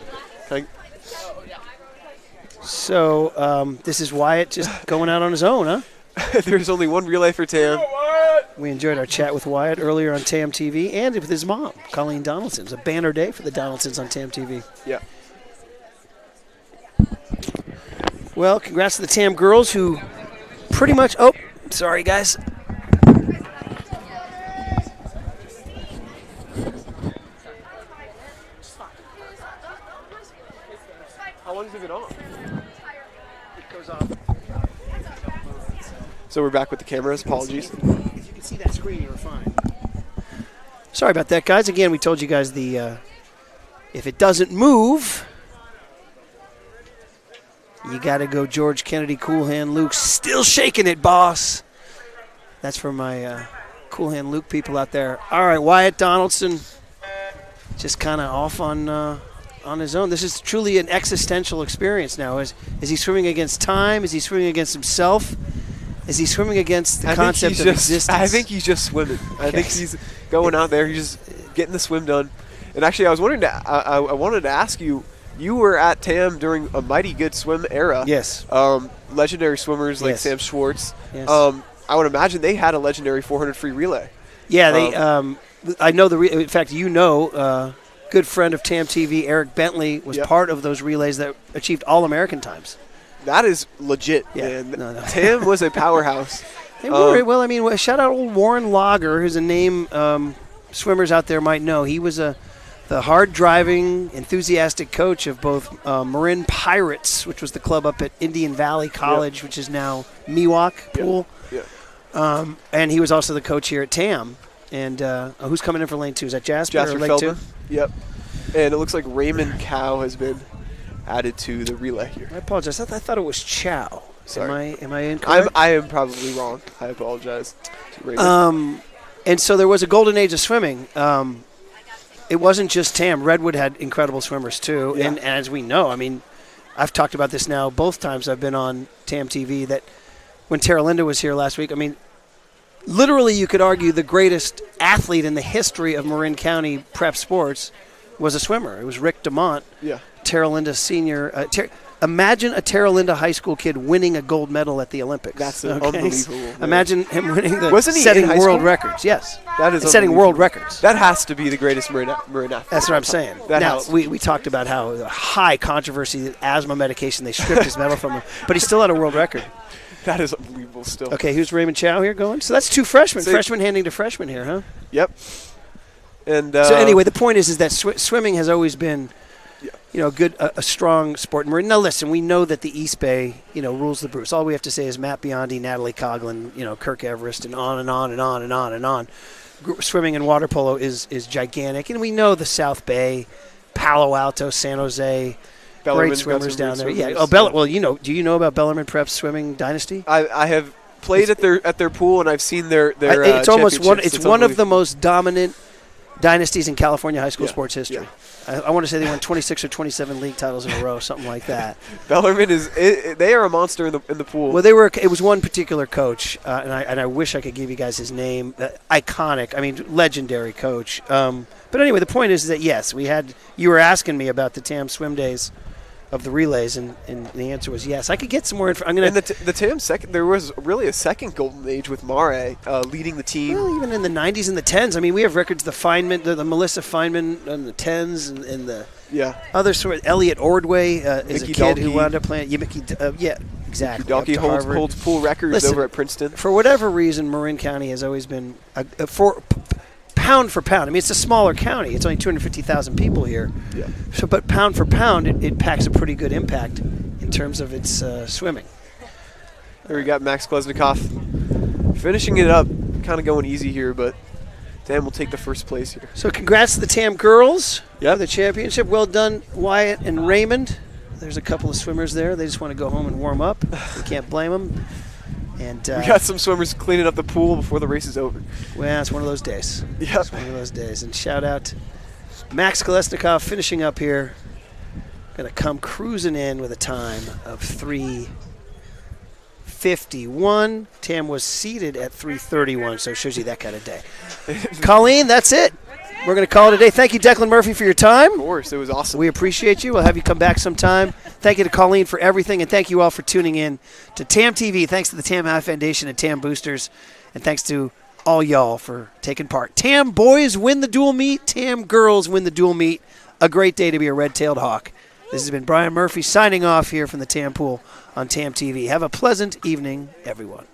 So this is Wyatt just going out on his own, huh? There's only one relay for TAM. We enjoyed our chat with Wyatt earlier on TamTV and with his mom, Colleen Donaldson. It was a banner day for the Donaldsons on TamTV. Yeah. Well, congrats to the TAM girls who pretty much... Oh, sorry, guys. How long has it been on? It goes off. So we're back with the cameras. Apologies. If you can see that screen, you were fine. Sorry about that, guys. Again, we told you guys the if it doesn't move, you got to go George Kennedy, Cool Hand Luke. Still shaking it, boss. That's for my Cool Hand Luke people out there. All right, Wyatt Donaldson just kind of off on his own. This is truly an existential experience now. Is he swimming against time? Is he swimming against himself? Is he swimming against the concept of existence? I think he's just swimming. I think he's going out there. He's just getting the swim done. And actually, I was wondering, I wanted to ask you, you were at TAM during a mighty good swim era. Yes. Legendary swimmers like Yes. Sam Schwartz. Yes. I would imagine they had a legendary 400 free relay. Yeah, they. I know in fact, good friend of TamTV, Eric Bentley, was part of those relays that achieved All-American times. That is legit, Yeah. man. No. TAM was a powerhouse. They were, well, I mean, shout out old Warren Lager, who's a name swimmers out there might know. He was the hard-driving, enthusiastic coach of both Marin Pirates, which was the club up at Indian Valley College, which is now Miwok Pool. Yeah. And he was also the coach here at TAM. And who's coming in for lane 2? Is that Jasper or lane Feldman. 2? Yep. And it looks like Raymond Cow has been added to the relay here. I apologize. I thought it was Chow. Sorry. Am I incorrect? I am probably wrong. I apologize to Raymond. And so there was a golden age of swimming. It wasn't just TAM. Redwood had incredible swimmers too. Yeah. And as we know, I mean, I've talked about this now both times I've been on TamTV, that when Tara Linda was here last week, I mean, literally you could argue the greatest athlete in the history of Marin County prep sports was a swimmer. It was Rick DeMont. Yeah. Tara Linda Senior. Imagine a Tara Linda high school kid winning a gold medal at the Olympics. That's unbelievable. Man. Imagine him winning Wasn't he setting in high world school? records. Yes. That is And setting world records. That has to be the greatest marine athlete. That's what I'm saying. Now, we talked about how high controversy, the asthma medication, they stripped his medal from him, but he still had a world record. That is unbelievable still. Okay, who's Raymond Chow here going? So that's two freshmen. Freshmen handing to freshmen here, huh? Yep. And so anyway, the point is that swimming has always been, a strong sport. Now listen, we know that the East Bay, rules the Bruce. All we have to say is Matt Biondi, Natalie Coughlin, Kirk Everest, and on and on and on and on and on. Swimming and water polo is gigantic, and we know the South Bay, Palo Alto, San Jose. Great swimmers down there. Yeah. Oh, well, do you know about Bellarmine Prep's swimming dynasty? I have played at their pool, and I've seen their it's almost one. It's one of the unbelievable. most dominant dynasties in California high school sports history. Yeah. I want to say they won 26 or 27 league titles in a row, something like that. Bellarmine they are a monster in the pool. Well, it was one particular coach, and I wish I could give you guys his name. Iconic, legendary coach. But anyway, the point is that yes, you were asking me about the TAM swim days of the relays, and the answer was yes. I could get some more information. And the TAM second, there was really a second golden age with Mare leading the team. Well, even in the 90s and the 10s. We have records, the Feynman, the Melissa Feynman in the 10s, and the other sort of Elliot Ordway is Mickey a kid Dahlke. who wound up playing. Exactly. Mickey Dahlke holds pool records over at Princeton. For whatever reason, Marin County has always been pound for pound. It's a smaller county. It's only 250,000 people here. Yeah. So, but pound for pound, it packs a pretty good impact in terms of its swimming. Here we got Max Kolesnikov finishing it up, kind of going easy here, but Tam will take the first place here. So congrats to the Tam girls Yep. for the championship. Well done, Wyatt and Raymond. There's a couple of swimmers there. They just want to go home and warm up. We can't blame them. And We got some swimmers cleaning up the pool before the race is over. well, it's one of those days. Yep. It's one of those days. And shout out Max Kolesnikov finishing up here. Going to come cruising in with a time of 3:51. Tam was seated at 3:31, so it shows you that kind of day. Colleen, that's it. We're going to call it a day. Thank you, Declan Murphy, for your time. Of course, it was awesome. We appreciate you. We'll have you come back sometime. Thank you to Colleen for everything, and thank you all for tuning in to TamTV. Thanks to the Tam High Foundation and Tam Boosters, and thanks to all y'all for taking part. Tam boys win the dual meet. Tam girls win the dual meet. A great day to be a red-tailed hawk. This has been Brian Murphy signing off here from the Tam Pool on TamTV. Have a pleasant evening, everyone.